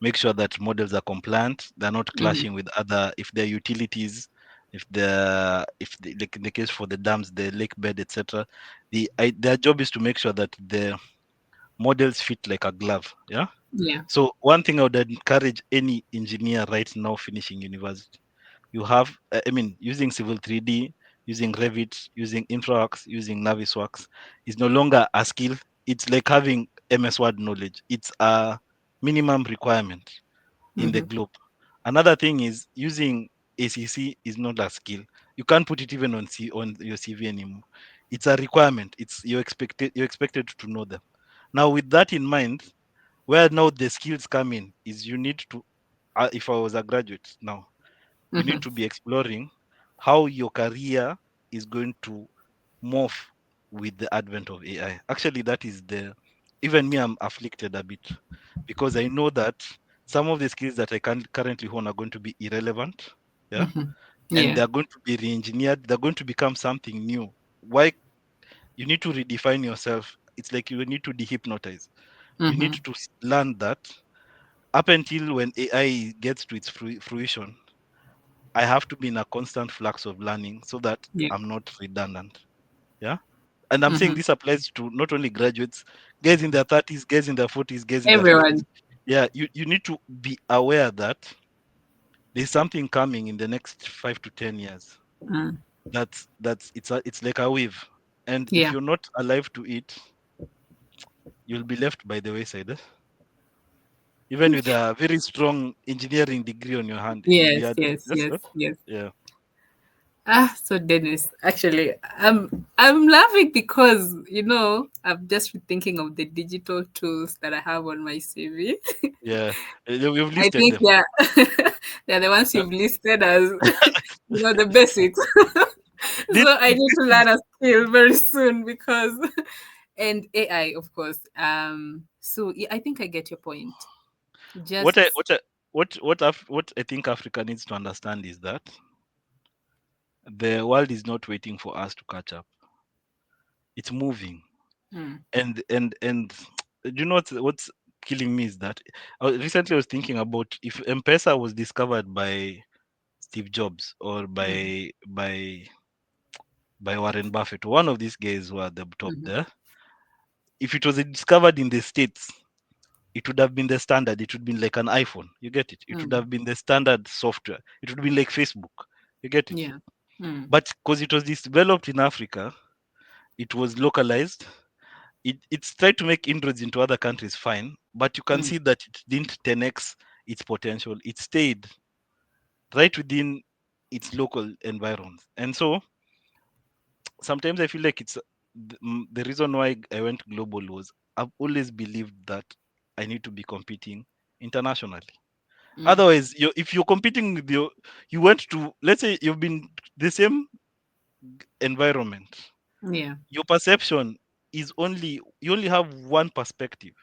Speaker 2: make sure that models are compliant, they're not
Speaker 1: Mm-hmm.
Speaker 2: clashing with other, if they're utilities, like in the case for the dams, the lake bed, etc. Their job is to make sure that the models fit like a glove. Yeah.
Speaker 1: Yeah.
Speaker 2: So one thing I would encourage any engineer right now finishing university, you have, using Civil 3D, using Revit, using InfraWorks, using Navisworks is no longer a skill. It's like having MS Word knowledge. It's a minimum requirement in the
Speaker 1: Mm-hmm.
Speaker 2: globe. Another thing is using ACC is not a skill. You can't put it even on your CV anymore. It's a requirement. You're expected to know them. Now, with that in mind, where now the skills come in is you need to, if I was a graduate now, you need
Speaker 1: Mm-hmm.
Speaker 2: to be exploring how your career is going to morph with the advent of AI. Actually, that is even me, I'm afflicted a bit because I know that some of the skills that I can currently hone are going to be irrelevant. Yeah.
Speaker 1: Mm-hmm.
Speaker 2: And
Speaker 1: Yeah.
Speaker 2: they're going to be re-engineered. They're going to become something new. Why? You need to redefine yourself. It's like you need to dehypnotize. You need
Speaker 1: Mm-hmm.
Speaker 2: to learn that up until when AI gets to its fruition, I have to be in a constant flux of learning so that
Speaker 1: Yeah.
Speaker 2: I'm not redundant. Yeah. And I'm saying
Speaker 1: Mm-hmm.
Speaker 2: this applies to not only graduates, guys in their 30s, guys in their 40s, guys in their 50s.
Speaker 1: Everyone.
Speaker 2: Yeah, you need to be aware that there's something coming in the next 5 to 10 years.
Speaker 1: Mm.
Speaker 2: It's like a wave. And if
Speaker 1: Yeah.
Speaker 2: you're not alive to it, you'll be left by the wayside. even with a very strong engineering degree on your hand, it will be
Speaker 1: Yes,
Speaker 2: hard.
Speaker 1: yes,
Speaker 2: Yes,
Speaker 1: yes,
Speaker 2: sir?
Speaker 1: yes.
Speaker 2: Yeah,
Speaker 1: So Dennis, actually, I'm laughing because I'm just thinking of the digital tools that I have on my CV.
Speaker 2: yeah. We've
Speaker 1: I
Speaker 2: listed
Speaker 1: think
Speaker 2: them.
Speaker 1: they're the ones
Speaker 2: Uh,
Speaker 1: you've listed as the basics.
Speaker 2: this,
Speaker 1: So I need
Speaker 2: this
Speaker 1: to
Speaker 2: is
Speaker 1: learn a skill very soon because and AI, of course. So yeah, I think I get your point.
Speaker 2: what I
Speaker 1: Just
Speaker 2: what I what I think Africa needs to understand is that the world is not waiting for us to catch up. It's moving.
Speaker 1: mm,
Speaker 2: And do you know what's killing me is that recently I was thinking about if M-Pesa was discovered by Steve Jobs or
Speaker 1: mm,
Speaker 2: by Warren Buffett, one of these guys who are at the top
Speaker 1: mhm,
Speaker 2: there. If it was discovered in the States, it would have been the standard. It would be like an iPhone. You get it? It would
Speaker 1: mm,
Speaker 2: have been the standard software. It would be like Facebook. You get it?
Speaker 1: yeah. Mm,
Speaker 2: But because it was developed in Africa, it was localized. It's tried to make inroads into other countries, fine, but you can
Speaker 1: mm,
Speaker 2: see that it didn't 10x its potential. It stayed right within its local environs. And so sometimes I feel like the reason why I went global was I've always believed that I need to be competing internationally.
Speaker 1: mm,
Speaker 2: Otherwise, if you're competing with you went to, let's say you've been the same environment,
Speaker 1: yeah.
Speaker 2: your perception is you only have one perspective.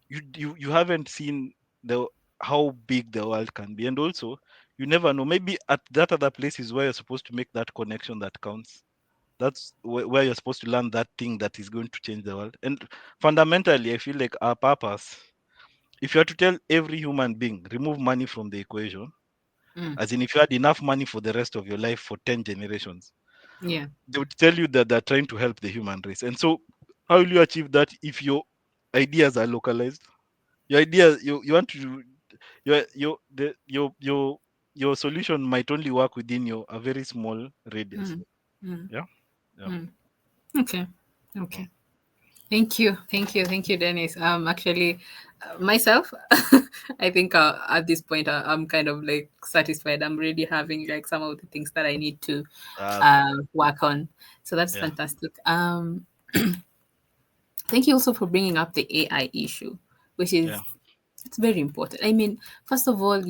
Speaker 2: You haven't seen the how big the world can be, and also you never know. Maybe at that other place is where you're supposed to make that connection that counts. That's where you're supposed to learn that thing that is going to change the world. And fundamentally, I feel like our purpose, if you had to tell every human being, remove money from the equation,
Speaker 1: Mm,
Speaker 2: as in if you had enough money for the rest of your life for 10 generations,
Speaker 1: yeah.
Speaker 2: they would tell you that they're trying to help the human race. And so, how will you achieve that if your ideas are localized? Your ideas, you want to, your solution might only work within a very small radius.
Speaker 1: Mm, mm,
Speaker 2: Yeah. Yeah.
Speaker 1: mm. Okay.
Speaker 2: Mm.
Speaker 1: Okay. Thank you. Thank you. Thank you, Dennis. Actually, myself, I think at this point I'm kind of like satisfied. I'm already having like some of the things that I need to
Speaker 2: Okay.
Speaker 1: work on. So that's
Speaker 2: Yeah.
Speaker 1: fantastic. Thank you also for bringing up the AI issue, which
Speaker 2: Yeah.
Speaker 1: is it's very important. I mean, first of all,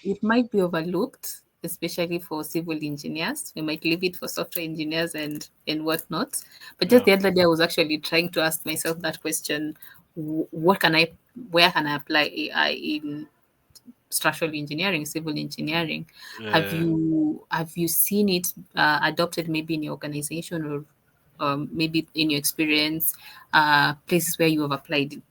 Speaker 1: it might be overlooked, especially for civil engineers. We might leave it for software engineers and whatnot. But just
Speaker 2: Yeah.
Speaker 1: the other day, I was actually trying to ask myself that question: What can I, where can I apply AI in structural engineering, civil engineering?
Speaker 2: Yeah.
Speaker 1: Have you seen it adopted maybe in your organization or maybe in your experience, places where you have applied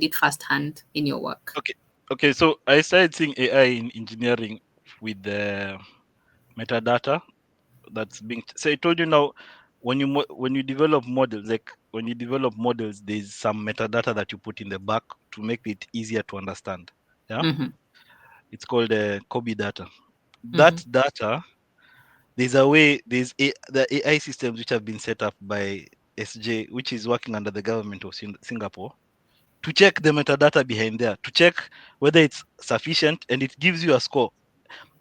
Speaker 1: it firsthand in your work?
Speaker 2: Okay. Okay. So I started seeing AI in engineering with the metadata that's being. So I told you now, when you develop models, like when you develop models, there's some metadata that you put in the back to make it easier to understand. Yeah.
Speaker 1: Mm-hmm,
Speaker 2: It's called Kobe data.
Speaker 1: mm-hmm,
Speaker 2: That data, there's a way. The AI systems which have been set up by SJ, which is working under the government of Singapore, to check the metadata behind there, to check whether it's sufficient, and it gives you a score.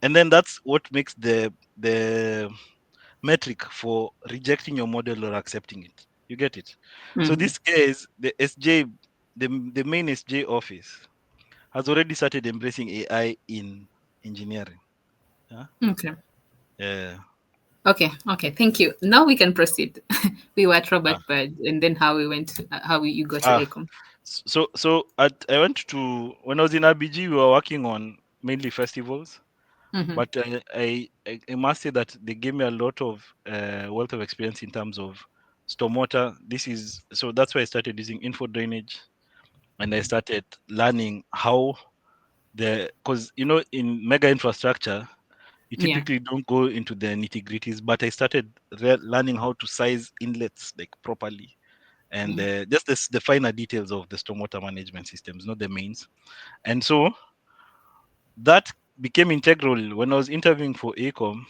Speaker 2: And then that's what makes the metric for rejecting your model or accepting it. You get it? So
Speaker 1: mm-hmm.
Speaker 2: this case, the main SJ office has already started embracing AI in engineering. Yeah.
Speaker 1: Okay.
Speaker 2: Yeah.
Speaker 1: Okay. Okay. Thank you. Now we can proceed. We were at
Speaker 2: Ah,
Speaker 1: Robert Bird, and then how you got to
Speaker 2: ah.
Speaker 1: AECOM.
Speaker 2: I went to when I was in RBG, we were working on mainly festivals.
Speaker 1: Mm-hmm.
Speaker 2: But I must say that they gave me a lot of wealth of experience in terms of stormwater. That's why I started using info drainage, and I started learning how because in mega infrastructure you
Speaker 1: Yeah.
Speaker 2: typically don't go into the nitty gritties, but I started learning how to size inlets like properly, and
Speaker 1: Mm-hmm.
Speaker 2: just the finer details of the stormwater management systems, not the mains. And so that became integral when I was interviewing for AECOM.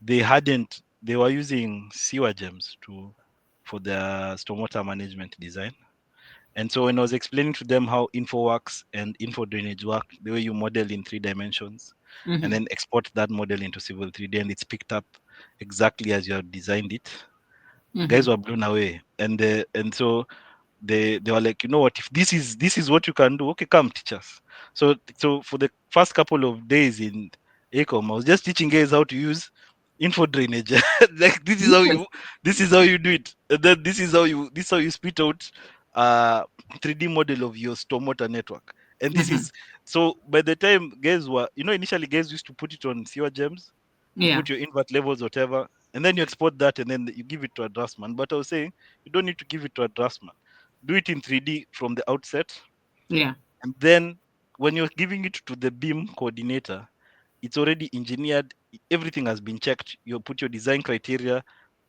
Speaker 2: They were using sewer gems for their stormwater management design. And so when I was explaining to them how info works and info drainage work, the way you model in 3 dimensions and
Speaker 1: Mm-hmm.
Speaker 2: then export that model into Civil 3D and it's picked up exactly as you have designed it,
Speaker 1: Mm-hmm.
Speaker 2: guys were blown away. And so they were like, you know what, if this is what you can do, okay, come teach us. So for the first couple of days in AECOM, I was just teaching guys how to use info drainage. Like this is how you do it. And then this is how you spit out uh 3D model of your stormwater network. And this
Speaker 1: Mm-hmm.
Speaker 2: is so by the time guys were, initially guys used to put it on sewer gems, you
Speaker 1: Yeah.
Speaker 2: put your invert levels, whatever, and then you export that and then you give it to a draftsman. But I was saying you don't need to give it to a draftsman, do it in 3D from the outset.
Speaker 1: Yeah.
Speaker 2: And then when you're giving it to the beam coordinator, it's already engineered. Everything has been checked. You put your design criteria,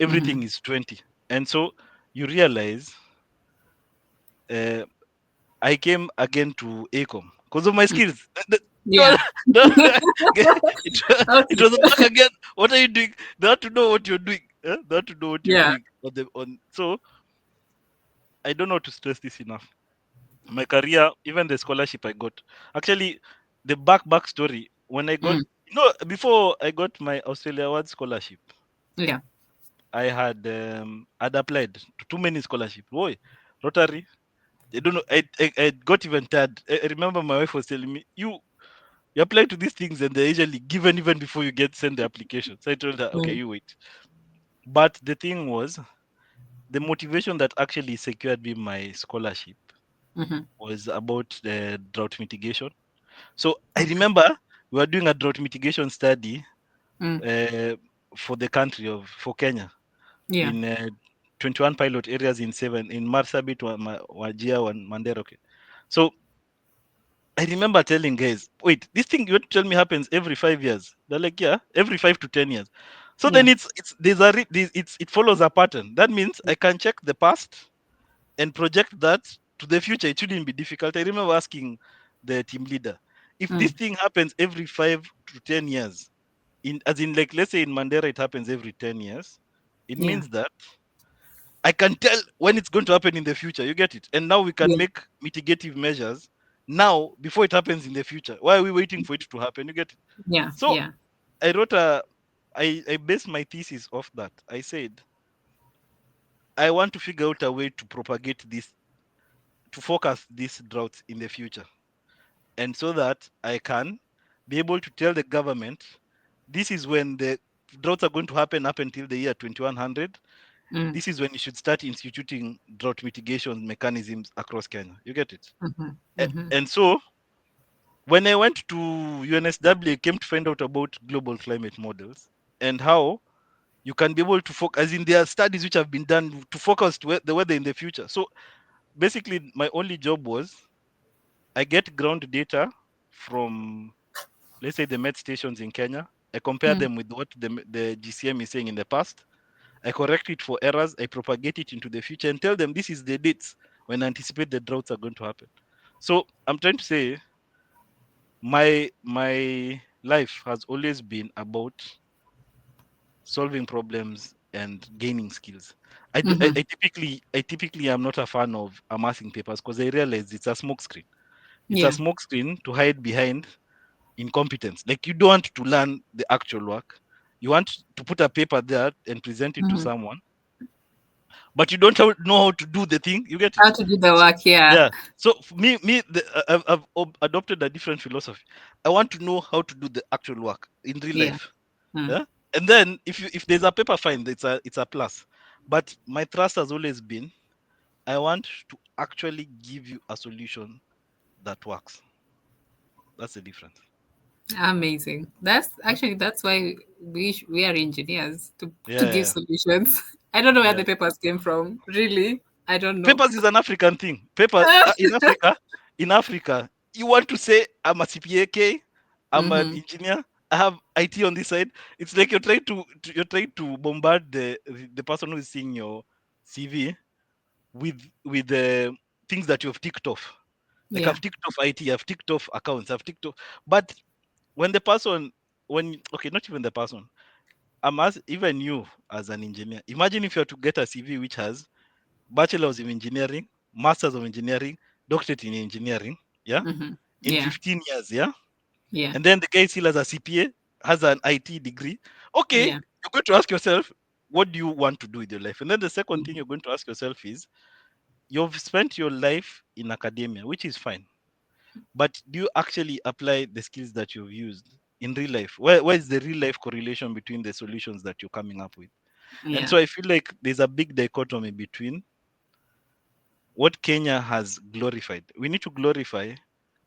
Speaker 1: Mm-hmm.
Speaker 2: everything is 20. And so you realize uh, I came again to AECOM because of my skills. No,
Speaker 1: Yeah.
Speaker 2: no, it, it
Speaker 1: Okay.
Speaker 2: was back again. What are you doing? They have to know what you're doing. They have to know what you're
Speaker 1: Yeah.
Speaker 2: doing. So I don't know how to stress this enough. My career, even the scholarship I got. Actually, the back story when I got,
Speaker 1: Mm.
Speaker 2: before I got my Australia Award scholarship,
Speaker 1: Yeah.
Speaker 2: I'd applied to too many scholarship. Boy, Rotary. I don't know. I got even tired. I remember my wife was telling me, you apply to these things and they're usually given even before you get send the application. So I told her, okay,
Speaker 1: Mm.
Speaker 2: you wait. But the thing was, the motivation that actually secured me my scholarship
Speaker 1: Mm-hmm.
Speaker 2: was about the drought mitigation. So I
Speaker 1: Okay.
Speaker 2: remember we were doing a drought mitigation study
Speaker 1: Mm.
Speaker 2: uh, for Kenya
Speaker 1: Yeah.
Speaker 2: in 21 pilot areas in 7 in Marsabit, Wajir, and Mandera. Okay. So I remember telling guys, wait, this thing you want to tell me happens every 5 years? They're like, yeah, every 5 to 10 years. So then
Speaker 1: Yeah.
Speaker 2: it follows a pattern. That means I can check the past and project that to the future. It shouldn't be difficult. I remember asking the team leader, if this
Speaker 1: Mm.
Speaker 2: thing happens every 5 to 10 years, as in like let's say in Mandera it happens every 10 years, it
Speaker 1: Yeah.
Speaker 2: means that I can tell when it's going to happen in the future. You get it? And now we can
Speaker 1: Yeah.
Speaker 2: make mitigative measures now before it happens in the future. Why are we waiting for it to happen? You get it?
Speaker 1: Yeah.
Speaker 2: So
Speaker 1: Yeah.
Speaker 2: I wrote a I based my thesis off that. I said I want to figure out a way to propagate this, to focus these droughts in the future, and so that I can be able to tell the government this is when the droughts are going to happen up until the year 2100.
Speaker 1: Mm.
Speaker 2: This is when you should start instituting drought mitigation mechanisms across Kenya. You get it?
Speaker 1: Mm-hmm. Mm-hmm.
Speaker 2: And so when I went to UNSW, I came to find out about global climate models and how you can be able to focus, as in there are studies which have been done to focus to the weather in the future. So basically, my only job was I get ground data from, let's say, the Met stations in Kenya. I compare
Speaker 1: Mm.
Speaker 2: them with what the GCM is saying in the past. I correct it for errors. I propagate it into the future and tell them this is the dates when I anticipate the droughts are going to happen. So I'm trying to say my life has always been about solving problems and gaining skills.
Speaker 1: Mm-hmm.
Speaker 2: I typically am not a fan of amassing papers because I realize it's a smoke screen. It's a
Speaker 1: Yeah.
Speaker 2: smoke screen to hide behind incompetence. Like you don't want to learn the actual work. You want to put a paper there and present it to
Speaker 1: Mm-hmm.
Speaker 2: someone, but you don't know how to do the thing. You get it?
Speaker 1: How to do the
Speaker 2: So
Speaker 1: work? Yeah.
Speaker 2: yeah. So for I've adopted a different philosophy. I want to know how to do the actual work in real
Speaker 1: Yeah.
Speaker 2: life.
Speaker 1: Mm.
Speaker 2: Yeah. And then if there's a paper, fine, it's a plus. But my thrust has always been I want to actually give you a solution that works. That's the difference.
Speaker 1: Amazing. That's why we are engineers to
Speaker 2: Yeah,
Speaker 1: give
Speaker 2: yeah,
Speaker 1: solutions. I don't know where
Speaker 2: yeah.
Speaker 1: the papers came from. Really, I don't know.
Speaker 2: Papers is an African thing. Paper in Africa, you want to say I'm a CPA, I'm an
Speaker 1: Mm-hmm.
Speaker 2: engineer, I have IT on this side. It's like you're trying to bombard the person who is seeing your CV with the things that you've ticked off. Like
Speaker 1: Yeah.
Speaker 2: I've ticked off IT, I've ticked off accounts, I've ticked off. But when the person, okay, not even the person, even you as an engineer. Imagine if you are to get a CV which has bachelor's in engineering. masters of engineering, doctorate in engineering, yeah,
Speaker 1: Mm-hmm.
Speaker 2: in
Speaker 1: Yeah.
Speaker 2: 15 years, yeah.
Speaker 1: Yeah.
Speaker 2: And then the guy still has a CPA, has an IT degree. Okay,
Speaker 1: Yeah.
Speaker 2: you're going to ask yourself, what do you want to do with your life? And then the second thing you're going to ask yourself is, you've spent your life in academia, which is fine, but do you actually apply the skills that you've used in real life? Where is the real life correlation between the solutions that you're coming up with? And
Speaker 1: Yeah.
Speaker 2: so I feel like there's a big dichotomy between what Kenya has glorified. We need to glorify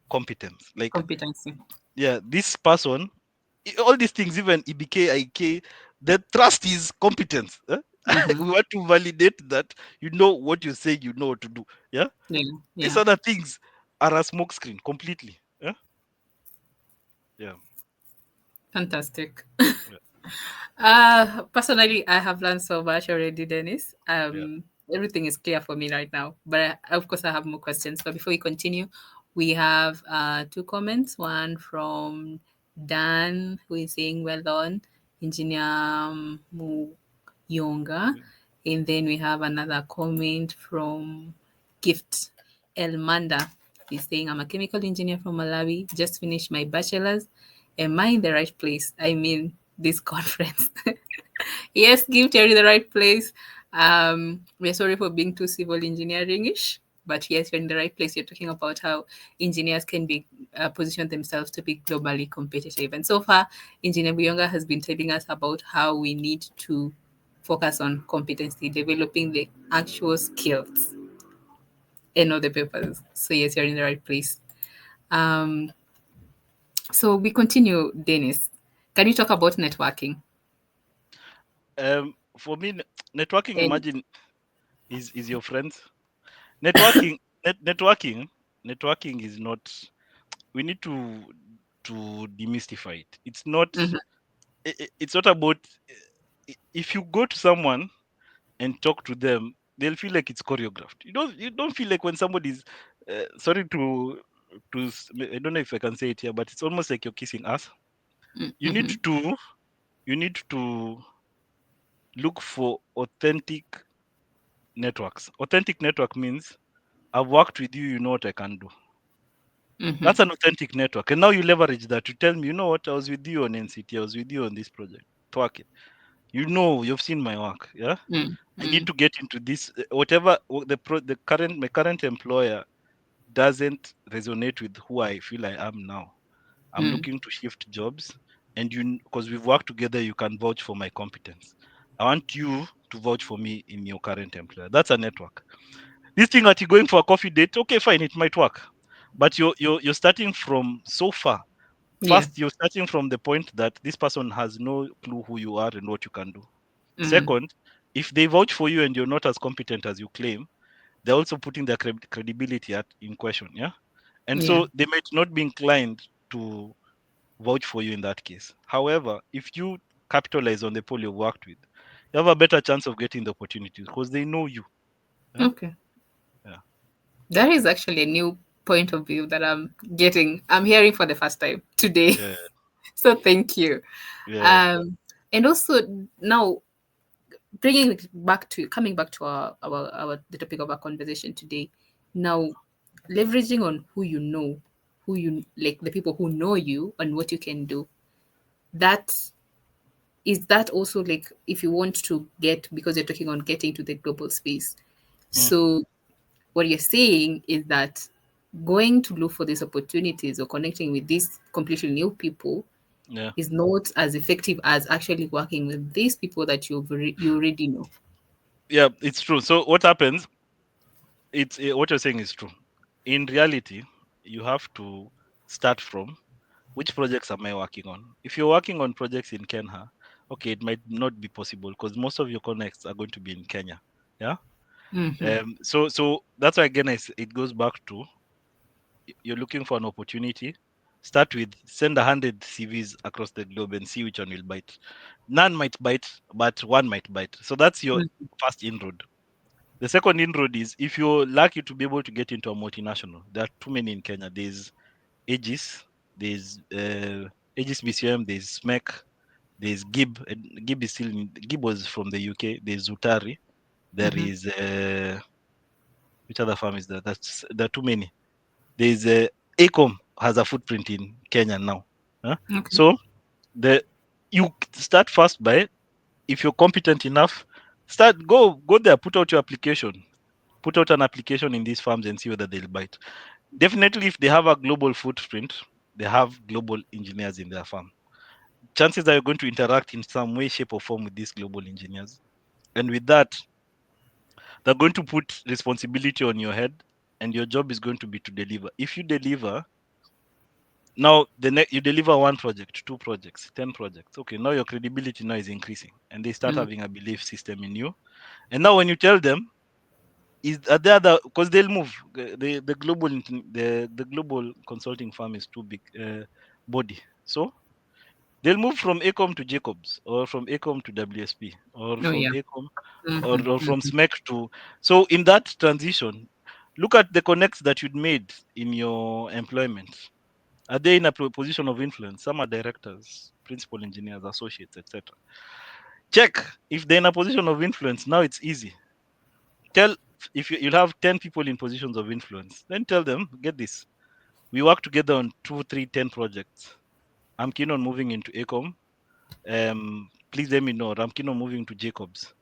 Speaker 2: competence. Like,
Speaker 1: Competency.
Speaker 2: yeah, this person, all these things, even EBK, IK, the trust is competence.
Speaker 1: Mm-hmm.
Speaker 2: We want to validate that you know what you say you know what to do. Yeah.
Speaker 1: Yeah.
Speaker 2: These
Speaker 1: Yeah.
Speaker 2: other things are a smokescreen completely. Yeah. Yeah.
Speaker 1: Fantastic.
Speaker 2: Yeah.
Speaker 1: Personally, I have learned so much already, Dennis.
Speaker 2: Yeah.
Speaker 1: Everything is clear for me right now, but of course, I have more questions. But before we continue, we have two comments. One from Dan, who is saying, "Well done, Engineer Muyonga," and then we have another comment from Gift Elmanda. He's saying, "I'm a chemical engineer from Malawi. Just finished my bachelor's. Am I in the right place? I mean, this conference." Yes, Gift, you're in the right place. We're sorry for being too civil engineering-ish, but yes, you're in the right place. You're talking about how engineers can be position themselves to be globally competitive. And so far, Engineer Buyonga has been telling us about how we need to focus on competency, developing the actual skills and not the papers. So yes, you're in the right place. Um, so we continue, Dennis. Can you talk about networking?
Speaker 2: For me, networking,
Speaker 1: And
Speaker 2: imagine, is your friends. Networking, networking, networking is not. We need to demystify it. It's not.
Speaker 1: Mhm,
Speaker 2: It's not about. If you go to someone and talk to them, they'll feel like it's choreographed. You don't feel like when somebody's sorry I don't know if I can say it here, but it's almost like you're kissing us. You need
Speaker 1: mhm,
Speaker 2: to you need to look for authentic networks. Authentic network means I've worked with you, you know what I can do.
Speaker 1: mhm,
Speaker 2: That's an authentic network. And now you leverage that to tell me, you know what, I was with you on NCT, I was with you on this project. Twerk it. You know, you've seen my work. Yeah.
Speaker 1: mm,
Speaker 2: I need
Speaker 1: mm,
Speaker 2: to get into this. Whatever the current my current employer doesn't resonate with who I feel I am now. I'm
Speaker 1: mm.
Speaker 2: looking to shift jobs, and because we've worked together, you can vouch for my competence. I want you to vouch for me in your current employer. That's a network. This thing that you're going for a coffee date, okay, fine, it might work, but you're starting from so far.
Speaker 1: Yeah.
Speaker 2: First, you're starting from the point that this person has no clue who you are and what you can do.
Speaker 1: Mm,
Speaker 2: Second, if they vouch for you and you're not as competent as you claim, they're also putting their credibility in question. Yeah. And
Speaker 1: yeah.
Speaker 2: so they might not be inclined to vouch for you in that case. However, if you capitalize on the people you've worked with, you have a better chance of getting the opportunities because they know you. Yeah.
Speaker 1: Okay.
Speaker 2: Yeah.
Speaker 1: That is actually a new point of view that I'm hearing for the first time today.
Speaker 2: Yeah.
Speaker 1: So thank you.
Speaker 2: Yeah.
Speaker 1: Um, and also now bringing it back to coming back to our the topic of our conversation today. Now, leveraging on who you know, who you like the people who know you and what you can do. That is that also like if you want to get because you're talking on getting to the global space.
Speaker 2: Mm,
Speaker 1: So what you're saying is that going to look for these opportunities or connecting with these completely new people
Speaker 2: yeah.
Speaker 1: is not as effective as actually working with these people that you already know.
Speaker 2: Yeah. It's true. So what happens? It's what you're saying is true. In reality, you have to start from which projects am I working on? If you're working on projects in Kenya, okay, it might not be possible because most of your connects are going to be in Kenya. Yeah.
Speaker 1: Hmm.
Speaker 2: So that's why again it goes back to you're looking for an opportunity. Start with send 100 CVs across the globe and see which one will bite. None might bite, but one might bite. So that's your first inroad. The second inroad is if you're lucky to be able to get into a multinational. There are too many in Kenya. There's Aegis, there's Aegis BCM, there's SMEC, there's Gib. And Gib is Gib was from the UK. There's Zutari. There
Speaker 1: Hmm.
Speaker 2: is Which other farm is there? There are too many. There's a AECOM has a footprint in Kenya now. Huh?
Speaker 1: Okay.
Speaker 2: So the you start first by, if you're competent enough, go there, put out your application, put out an application in these farms and see whether they'll bite. Definitely, if they have a global footprint, they have global engineers in their farm. Chances are you're going to interact in some way, shape, or form with these global engineers. And with that, they're going to put responsibility on your head, and your job is going to be to deliver. If you deliver, now you deliver one project, two projects, 10 projects. Okay, now your credibility now is increasing, and they start
Speaker 1: Mm.
Speaker 2: having a belief system in you. And now when you tell them, is the other, because they'll move. The global consulting firm is too big body, so they'll move from AECOM to Jacobs, or from AECOM to WSP, or
Speaker 1: Oh
Speaker 2: from
Speaker 1: yeah.
Speaker 2: AECOM,
Speaker 1: Mm-hmm.
Speaker 2: or from
Speaker 1: Mm-hmm.
Speaker 2: SMEC to. So in that transition, look at the connects that you'd made in your employment. Are they in a position of influence? Some are directors, principal engineers, associates, etc. Check if they're in a position of influence. Now it's easy. Tell, if you'll have 10 people in positions of influence, then tell them, get this. We work together on 2, 3, 10 projects. I'm keen on moving into AECOM. Please let me know. I'm keen on moving to Jacobs.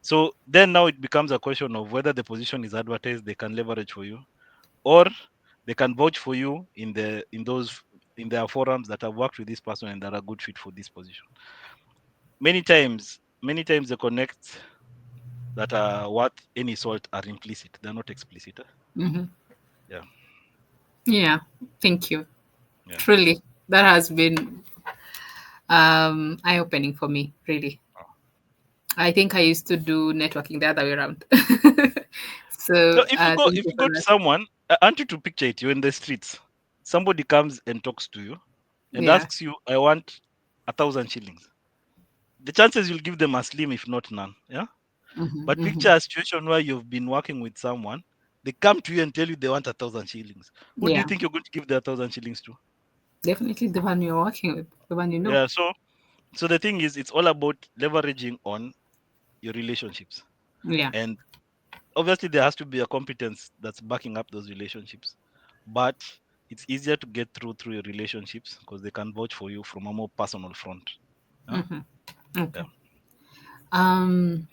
Speaker 2: So then now it becomes a question of whether the position is advertised, they can leverage for you, or they can vouch for you in their forums that have worked with this person and that are good fit for this position. Many times the connects that are worth any salt are implicit. They're not explicit.
Speaker 1: Mm-hmm.
Speaker 2: Yeah,
Speaker 1: Yeah. Thank you.
Speaker 2: yeah.
Speaker 1: Truly, that has been eye-opening for me. Really, I think I used to do networking the other way around.
Speaker 2: So
Speaker 1: So
Speaker 2: if
Speaker 1: thank
Speaker 2: you
Speaker 1: you
Speaker 2: go
Speaker 1: for
Speaker 2: to
Speaker 1: that.
Speaker 2: someone, I want you to picture it. You're in the streets. Somebody comes and talks to you and
Speaker 1: Yeah.
Speaker 2: asks you, "I want 1,000 shillings." The chances you'll give them are slim, if not none. Yeah. But
Speaker 1: Mm-hmm. Mm-hmm.
Speaker 2: picture a situation where you've been working with someone, they come to you and tell you they want 1,000 shillings. Who do you
Speaker 1: Yeah.
Speaker 2: think you're going to give the 1,000 shillings to?
Speaker 1: Definitely the one you're working with, the one you know.
Speaker 2: Yeah. So the thing is, it's all about leveraging on your relationships,
Speaker 1: Yeah.
Speaker 2: and obviously there has to be a competence that's backing up those relationships. But it's easier to get through your relationships because they can vouch for you from a more personal front. Huh?
Speaker 1: Mm-hmm.
Speaker 2: Yeah.
Speaker 1: Okay. Um,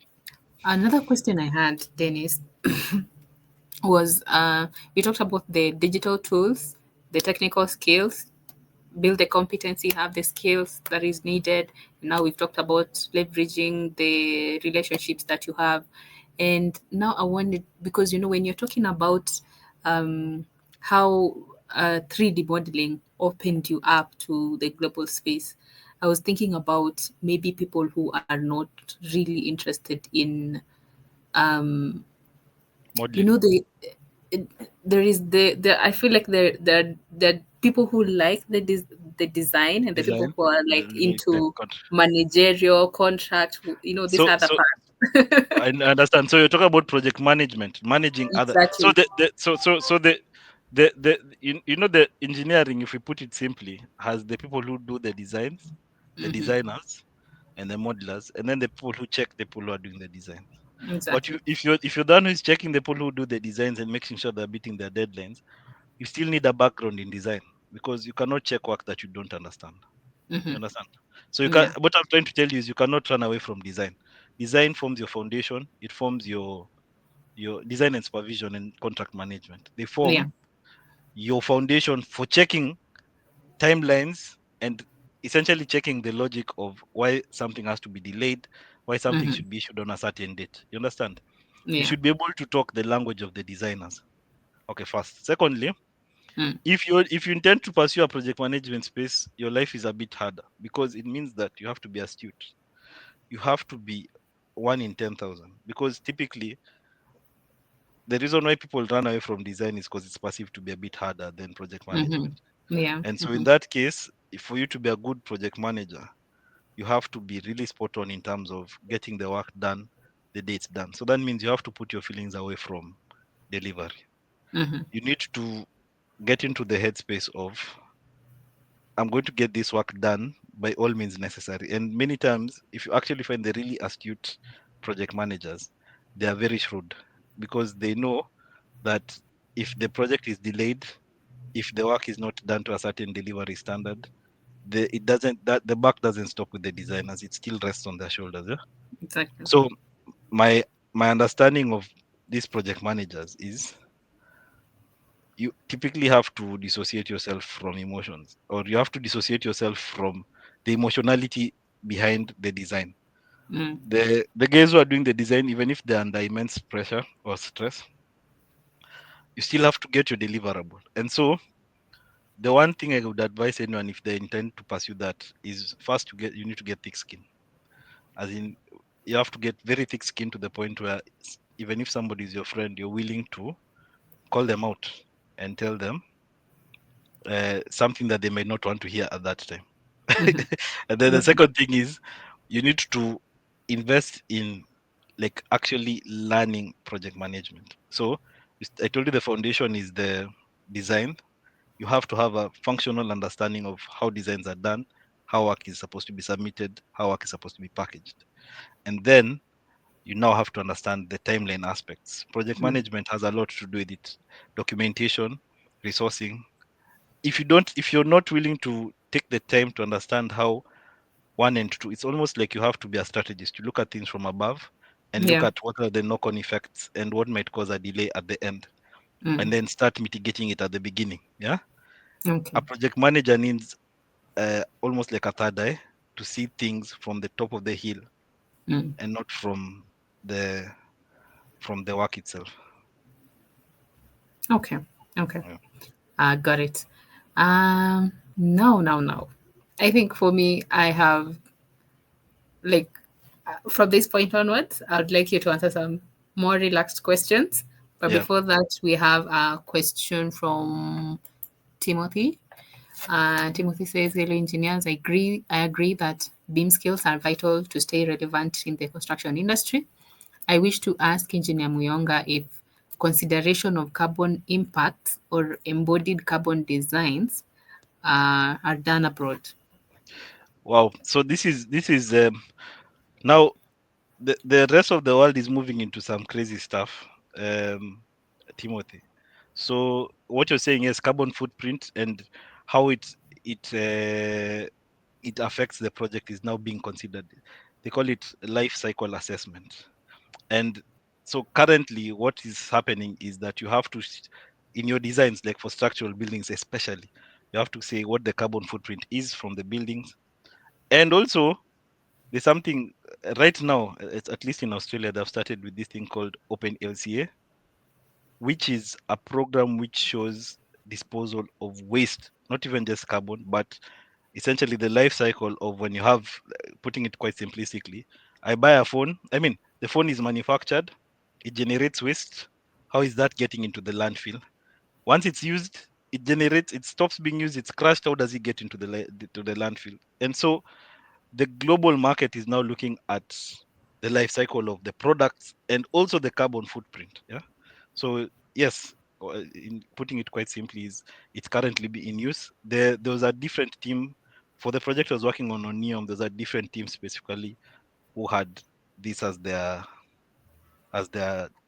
Speaker 1: Another question I had, Dennis, was we talked about the digital tools, the technical skills, build the competency, have the skills that is needed. Now we've talked about leveraging the relationships that you have. And now I wanted, because, when you're talking about how 3D modeling opened you up to the global space, I was thinking about maybe people who are not really interested in um, you
Speaker 2: Modeling,
Speaker 1: know the it, there is the I feel like there are people who like the design, and the people
Speaker 2: design,
Speaker 1: who are
Speaker 2: the
Speaker 1: like
Speaker 2: really tech
Speaker 1: into
Speaker 2: country.
Speaker 1: managerial contract, this
Speaker 2: So
Speaker 1: other
Speaker 2: so
Speaker 1: part.
Speaker 2: I understand. So you're talking about project management, managing other. So
Speaker 1: Exactly.
Speaker 2: the engineering, if we put it simply, has the people who do the designs, the
Speaker 1: Hmm.
Speaker 2: designers, and the modelers, and then the people who check the people who are doing the designs. But
Speaker 1: Exactly.
Speaker 2: if you're the one who's checking the people who do the designs and making sure they're beating their deadlines, you still need a background in design because you cannot check work that you don't understand.
Speaker 1: Hmm.
Speaker 2: You understand? So you can.
Speaker 1: Yeah.
Speaker 2: What I'm trying to tell you is you cannot run away from design. Design forms your foundation. It forms your design and supervision and contract management. They
Speaker 1: Yeah.
Speaker 2: form your foundation for checking timelines and essentially checking the logic of why something has to be delayed, why something
Speaker 1: Hmm.
Speaker 2: should be issued on a certain date. You understand? You
Speaker 1: Yeah.
Speaker 2: should be able to talk the language of the designers. Okay, first. Secondly,
Speaker 1: Mm.
Speaker 2: if you intend to pursue a project management space, your life is a bit harder because it means that you have to be astute. You have to be one in 10,000 because typically the reason why people run away from design is because it's perceived to be a bit harder than project
Speaker 1: Hmm.
Speaker 2: management.
Speaker 1: Yeah.
Speaker 2: And so in
Speaker 1: Hmm.
Speaker 2: that case, for you to be a good project manager, you have to be really spot on in terms of getting the work done the day it's done. So that means you have to put your feelings away from delivery.
Speaker 1: Hmm.
Speaker 2: You need to get into the headspace of I'm going to get this work done by all means necessary. And many times, if you actually find the really astute project managers, they are very shrewd because they know that if the project is delayed, if the work is not done to a certain delivery standard, the buck doesn't stop with the designers. It still rests on their shoulders. Yeah?
Speaker 1: Exactly.
Speaker 2: So my my understanding of these project managers is you typically have to dissociate yourself from emotions, or you have to dissociate yourself from the emotionality behind the design.
Speaker 1: Mm.
Speaker 2: The guys who are doing the design, even if they're under immense pressure or stress, you still have to get your deliverable. And so the one thing I would advise anyone if they intend to pursue that is first you need to get thick skin. As in, you have to get very thick skin to the point where even if somebody is your friend, you're willing to call them out and tell them something that they may not want to hear at that time.
Speaker 1: Mhm.
Speaker 2: And then the
Speaker 1: Okay.
Speaker 2: second thing is you need to invest in like actually learning project management. So I told you the foundation is the design. You have to have a functional understanding of how designs are done, how work is supposed to be submitted, how work is supposed to be packaged. And then you now have to understand the timeline aspects. Project
Speaker 1: Mm.
Speaker 2: management has a lot to do with it: documentation, resourcing. If you're not willing to take the time to understand how one and two, it's almost like you have to be a strategist. You look at things from above and look
Speaker 1: Yeah.
Speaker 2: at what are the knock-on effects and what might cause a delay at the end,
Speaker 1: Mm.
Speaker 2: and then start mitigating it at the beginning. Yeah,
Speaker 1: Okay.
Speaker 2: a project manager needs almost like a third eye to see things from the top of the hill
Speaker 1: Mm.
Speaker 2: and not the from the work itself.
Speaker 1: Okay. Okay.
Speaker 2: Yeah.
Speaker 1: Got it. No. I think for me, I have like from this point onwards, I'd like you to answer some more relaxed questions. But
Speaker 2: Yeah.
Speaker 1: before that, we have a question from Timothy. Timothy says, "Hello, engineers. I agree that BIM skills are vital to stay relevant in the construction industry. I wish to ask Engineer Muyonga if consideration of carbon impacts or embodied carbon designs are done abroad."
Speaker 2: Wow. So this is now the rest of the world is moving into some crazy stuff, um, Timothy. So what you're saying is carbon footprint and how it affects the project is now being considered. They call it life cycle assessment. And so currently, what is happening is that you have to, in your designs, like for structural buildings especially, you have to say what the carbon footprint is from the buildings. And also, there's something right now, it's, at least in Australia, they've started with this thing called Open LCA, which is a program which shows disposal of waste, not even just carbon, but essentially the life cycle of when you have, putting it quite simplistically, I buy a phone. I mean, the phone is manufactured, it generates waste. How is that getting into the landfill? Once it's used, it stops being used, it's crushed. How does it get into to the landfill? And so the global market is now looking at the life cycle of the products and also the carbon footprint. Yeah. So yes, in putting it quite simply, is it's currently in use. There was a different team for the project I was working on Neom. There's a different team specifically who had this as their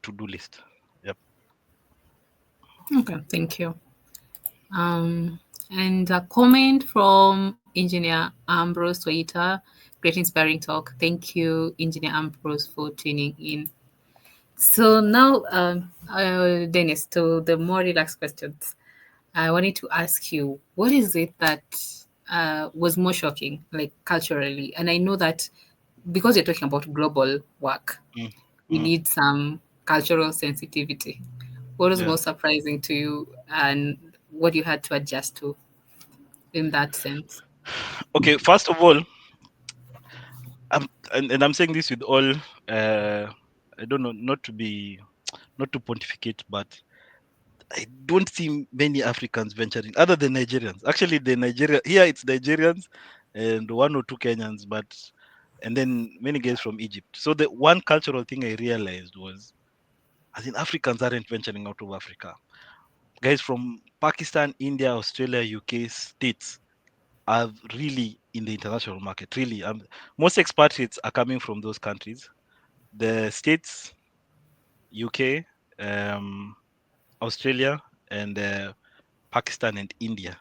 Speaker 2: to-do list. Yep.
Speaker 1: Okay, thank you. And a comment from Engineer Ambrose Twitter. Great inspiring talk. Thank you, Engineer Ambrose, for tuning in. So now, Dennis, to the more relaxed questions. I wanted to ask you, what is it that was more shocking, like culturally? And I know that because you're talking about global work,
Speaker 2: Mm,
Speaker 1: we
Speaker 2: mm,
Speaker 1: need some cultural sensitivity. What was
Speaker 2: yeah.
Speaker 1: most surprising to you, and what you had to adjust to in that sense?
Speaker 2: Okay. First of all, and I'm saying this with all. I don't know, not to pontificate, but I don't see many Africans venturing other than Nigerians. Actually, the Nigeria here it's Nigerians and one or two Kenyans, but and then many guys from Egypt. So the one cultural thing I realized was, as in Africans aren't venturing out of Africa. Guys from Pakistan, India, Australia, UK, states are really in the international market. Really, most expatriates are coming from those countries. The states, UK, um, Australia, and Pakistan and India.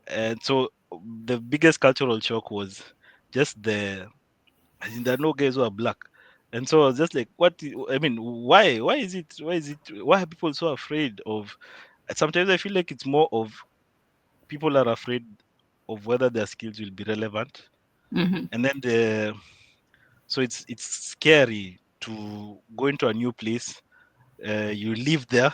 Speaker 2: And so the biggest cultural shock was just as in there are no guys who are black. And so I was just like, I mean, why? Why are people so afraid of? Sometimes I feel like it's more of people are afraid of whether their skills will be relevant.
Speaker 1: Mm-hmm.
Speaker 2: And then so it's scary to go into a new place. You live there,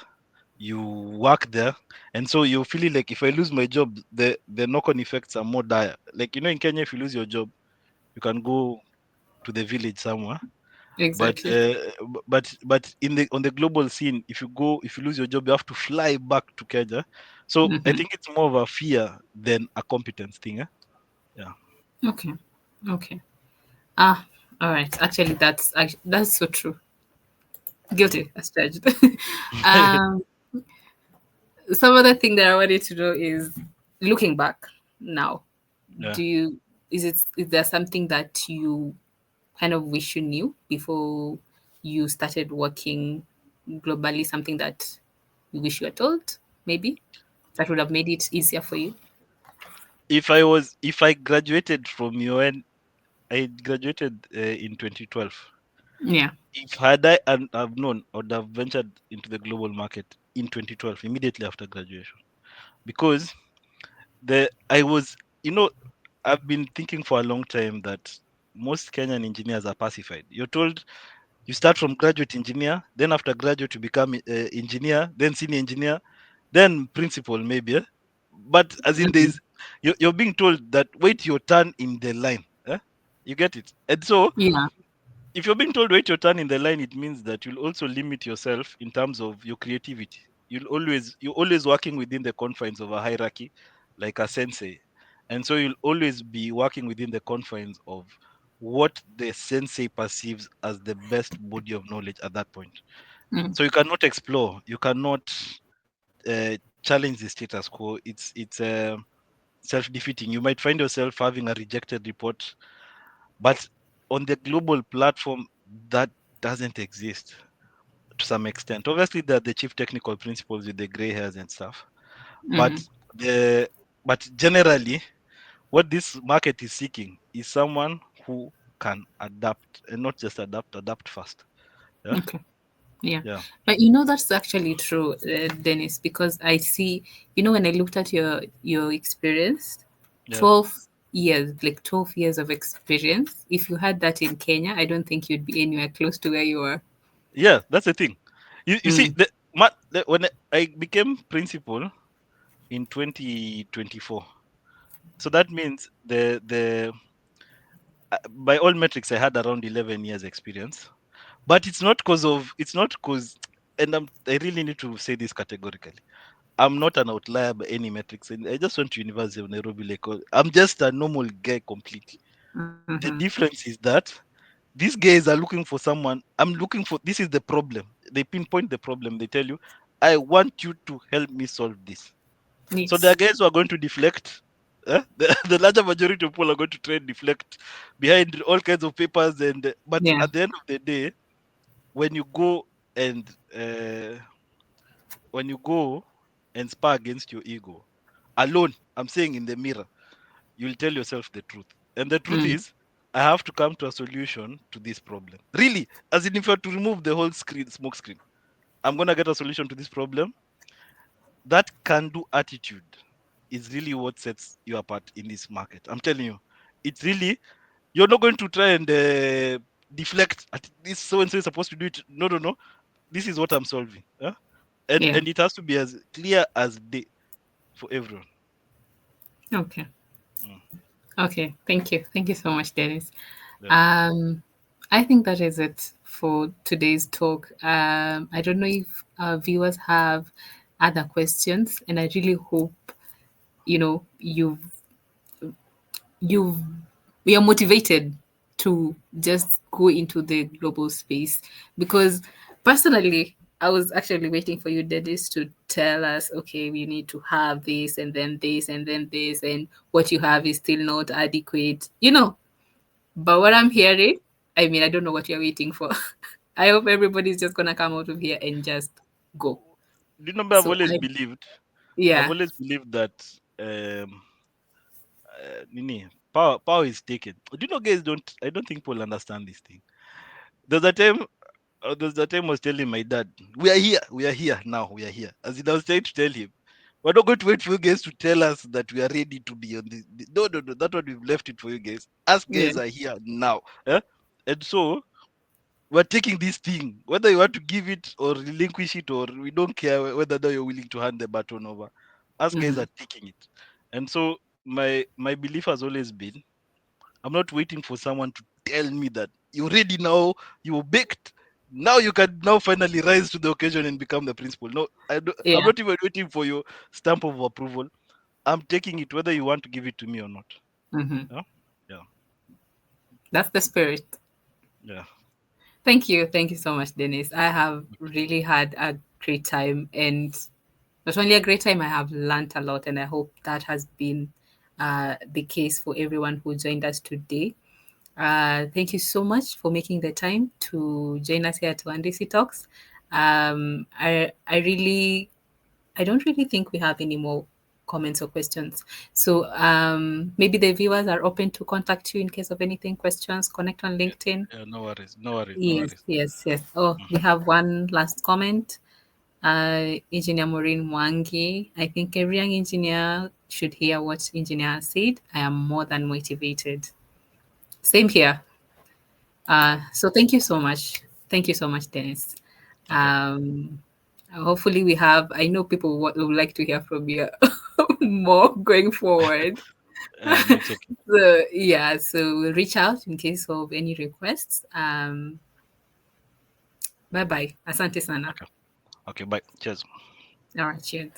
Speaker 2: you work there, and so you're feeling like if I lose my job, the knock-on effects are more dire. Like in Kenya, if you lose your job, you can go to the village somewhere. But
Speaker 1: Exactly.
Speaker 2: but in the on the global scene, if you lose your job, you have to fly back to Kenya. So I
Speaker 1: Mm-hmm.
Speaker 2: think it's more of a fear than a competence thing. Yeah.
Speaker 1: Okay. Okay. Ah, all right. Actually, that's so true.
Speaker 2: Mm.
Speaker 1: Guilty as charged. um, some other thing that I wanted to know is, looking back now,
Speaker 2: Yeah.
Speaker 1: do you is there something that you kind of wish you knew before you started working globally? Something that you wish you were told, maybe, that would have made it easier for you?
Speaker 2: If I graduated from UN, I graduated in 2012.
Speaker 1: Yeah.
Speaker 2: If had I and have known, I would have ventured into the global market in 2012, immediately after graduation, because the I was, you know, I've been thinking for a long time that most Kenyan engineers are pacified. You're told you start from graduate engineer, then after graduate you become engineer, then senior engineer, then principal maybe. But as in
Speaker 1: Mhm.
Speaker 2: there's you're being told that wait your turn in the line. You get it? And so
Speaker 1: Yeah.
Speaker 2: if you're being told wait your turn in the line, it means that you'll also limit yourself in terms of your creativity. You're always working within the confines of a hierarchy, like a sensei, and so you'll always be working within the confines of what the sensei perceives as the best body of knowledge at that point.
Speaker 1: Mm.
Speaker 2: So you cannot explore, you cannot challenge the status quo. It's self-defeating. You might find yourself having a rejected report, but on the global platform, that doesn't exist to some extent. Obviously, there are the chief technical principals with the gray hairs and stuff, but
Speaker 1: Mm.
Speaker 2: the but generally, what this market is seeking is someone who can adapt and not just adapt fast. Yeah,
Speaker 1: Okay. Yeah.
Speaker 2: yeah,
Speaker 1: But that's actually true, Dennis, because I see, when I looked at your experience,
Speaker 2: yeah,
Speaker 1: 12 years, like 12 years of experience. If you had that in Kenya, I don't think you'd be anywhere close to where you are.
Speaker 2: yeah. That's the thing. You see,
Speaker 1: Mm.
Speaker 2: when I became principal in 2024, so that means the by all metrics I had around 11 years experience, but it's not because and I really need to say this categorically. I'm not an outlier by any metrics, and I just went to University of Nairobi. Like I'm just a normal guy completely.
Speaker 1: Mm-hmm.
Speaker 2: The difference is that these guys are looking for someone. I'm looking for this is the problem. They pinpoint the problem. They tell you, I want you to help me solve this. So there are
Speaker 1: Yes.
Speaker 2: guys who are going to deflect. The larger majority of people are going to try and deflect behind all kinds of papers, but
Speaker 1: Yeah.
Speaker 2: at the end of the day, when you go and uh, when you go and spar against your ego alone, I'm saying in the mirror, you'll tell yourself the truth. And the truth
Speaker 1: Mm.
Speaker 2: is, I have to come to a solution to this problem. Really, as in if I were to remove the whole smoke screen, I'm gonna get a solution to this problem. That can do attitude is really what sets you apart in this market. I'm telling you, it's really you're not going to try and deflect at this so and so is supposed to do it. No, no, no. This is what I'm solving.
Speaker 1: Yeah.
Speaker 2: And it has to be as clear as day for everyone.
Speaker 1: Okay.
Speaker 2: Mm,
Speaker 1: Okay. Thank you. Thank you so much, Dennis.
Speaker 2: yeah.
Speaker 1: Um, I think that is it for today's talk. I don't know if our viewers have other questions, and I really hope you've we are motivated to just go into the global space, because personally I was actually waiting for you, Dennis, to tell us, okay, we need to have this and then this and then this, and what you have is still not adequate, but what I'm hearing, I mean, I don't know what you're waiting for. I hope everybody's just gonna come out of here and just go.
Speaker 2: Do you know?
Speaker 1: So I,
Speaker 2: I've
Speaker 1: yeah,
Speaker 2: always believed that Nini, power is taken. Do you know, guys? I don't think people understand this thing. There's a time. There's a time I was telling my dad, we are here now, we are here. As in, I was trying to tell him, we're not going to wait for you guys to tell us that we are ready to be on this. No, no, no. That one we've left it for you guys. Us
Speaker 1: yeah,
Speaker 2: guys are here now. Eh? And so we're taking this thing, whether you want to give it or relinquish it, or we don't care whether now you're willing to hand the baton over. Us guys
Speaker 1: hmm
Speaker 2: are taking it. And so my belief has always been, I'm not waiting for someone to tell me that you're ready now, you're baked. Now you can now finally rise to the occasion and become the principal. No, I'm
Speaker 1: yeah,
Speaker 2: not even waiting for your stamp of approval. I'm taking it whether you want to give it to me or not.
Speaker 1: hmm
Speaker 2: Yeah, yeah,
Speaker 1: that's the spirit.
Speaker 2: yeah.
Speaker 1: Thank you so much, Dennis. I have really had a great time, and not only a great time, I have learned a lot, and I hope that has been the case for everyone who joined us today. Thank you so much for making the time to join us here at Uhandisi Talks. I don't really think we have any more comments or questions. So maybe the viewers are open to contact you in case of anything, questions, connect on
Speaker 2: Yeah,
Speaker 1: LinkedIn.
Speaker 2: yeah, no worries, no worries, no
Speaker 1: Yes,
Speaker 2: worries.
Speaker 1: yes, yes. Oh, we have one last comment. Engineer Maureen Mwangi. I think every young engineer should hear what engineer said. I am more than motivated. Same here. So thank you so much. Thank you so much, Dennis.
Speaker 2: Okay,
Speaker 1: Um, hopefully we have, I know people would like to hear from you more going forward.
Speaker 2: no, it's okay.
Speaker 1: So yeah, so we'll reach out in case of any requests. Bye bye. Asante sana.
Speaker 2: Okay, okay, bye. Cheers.
Speaker 1: All right, cheers.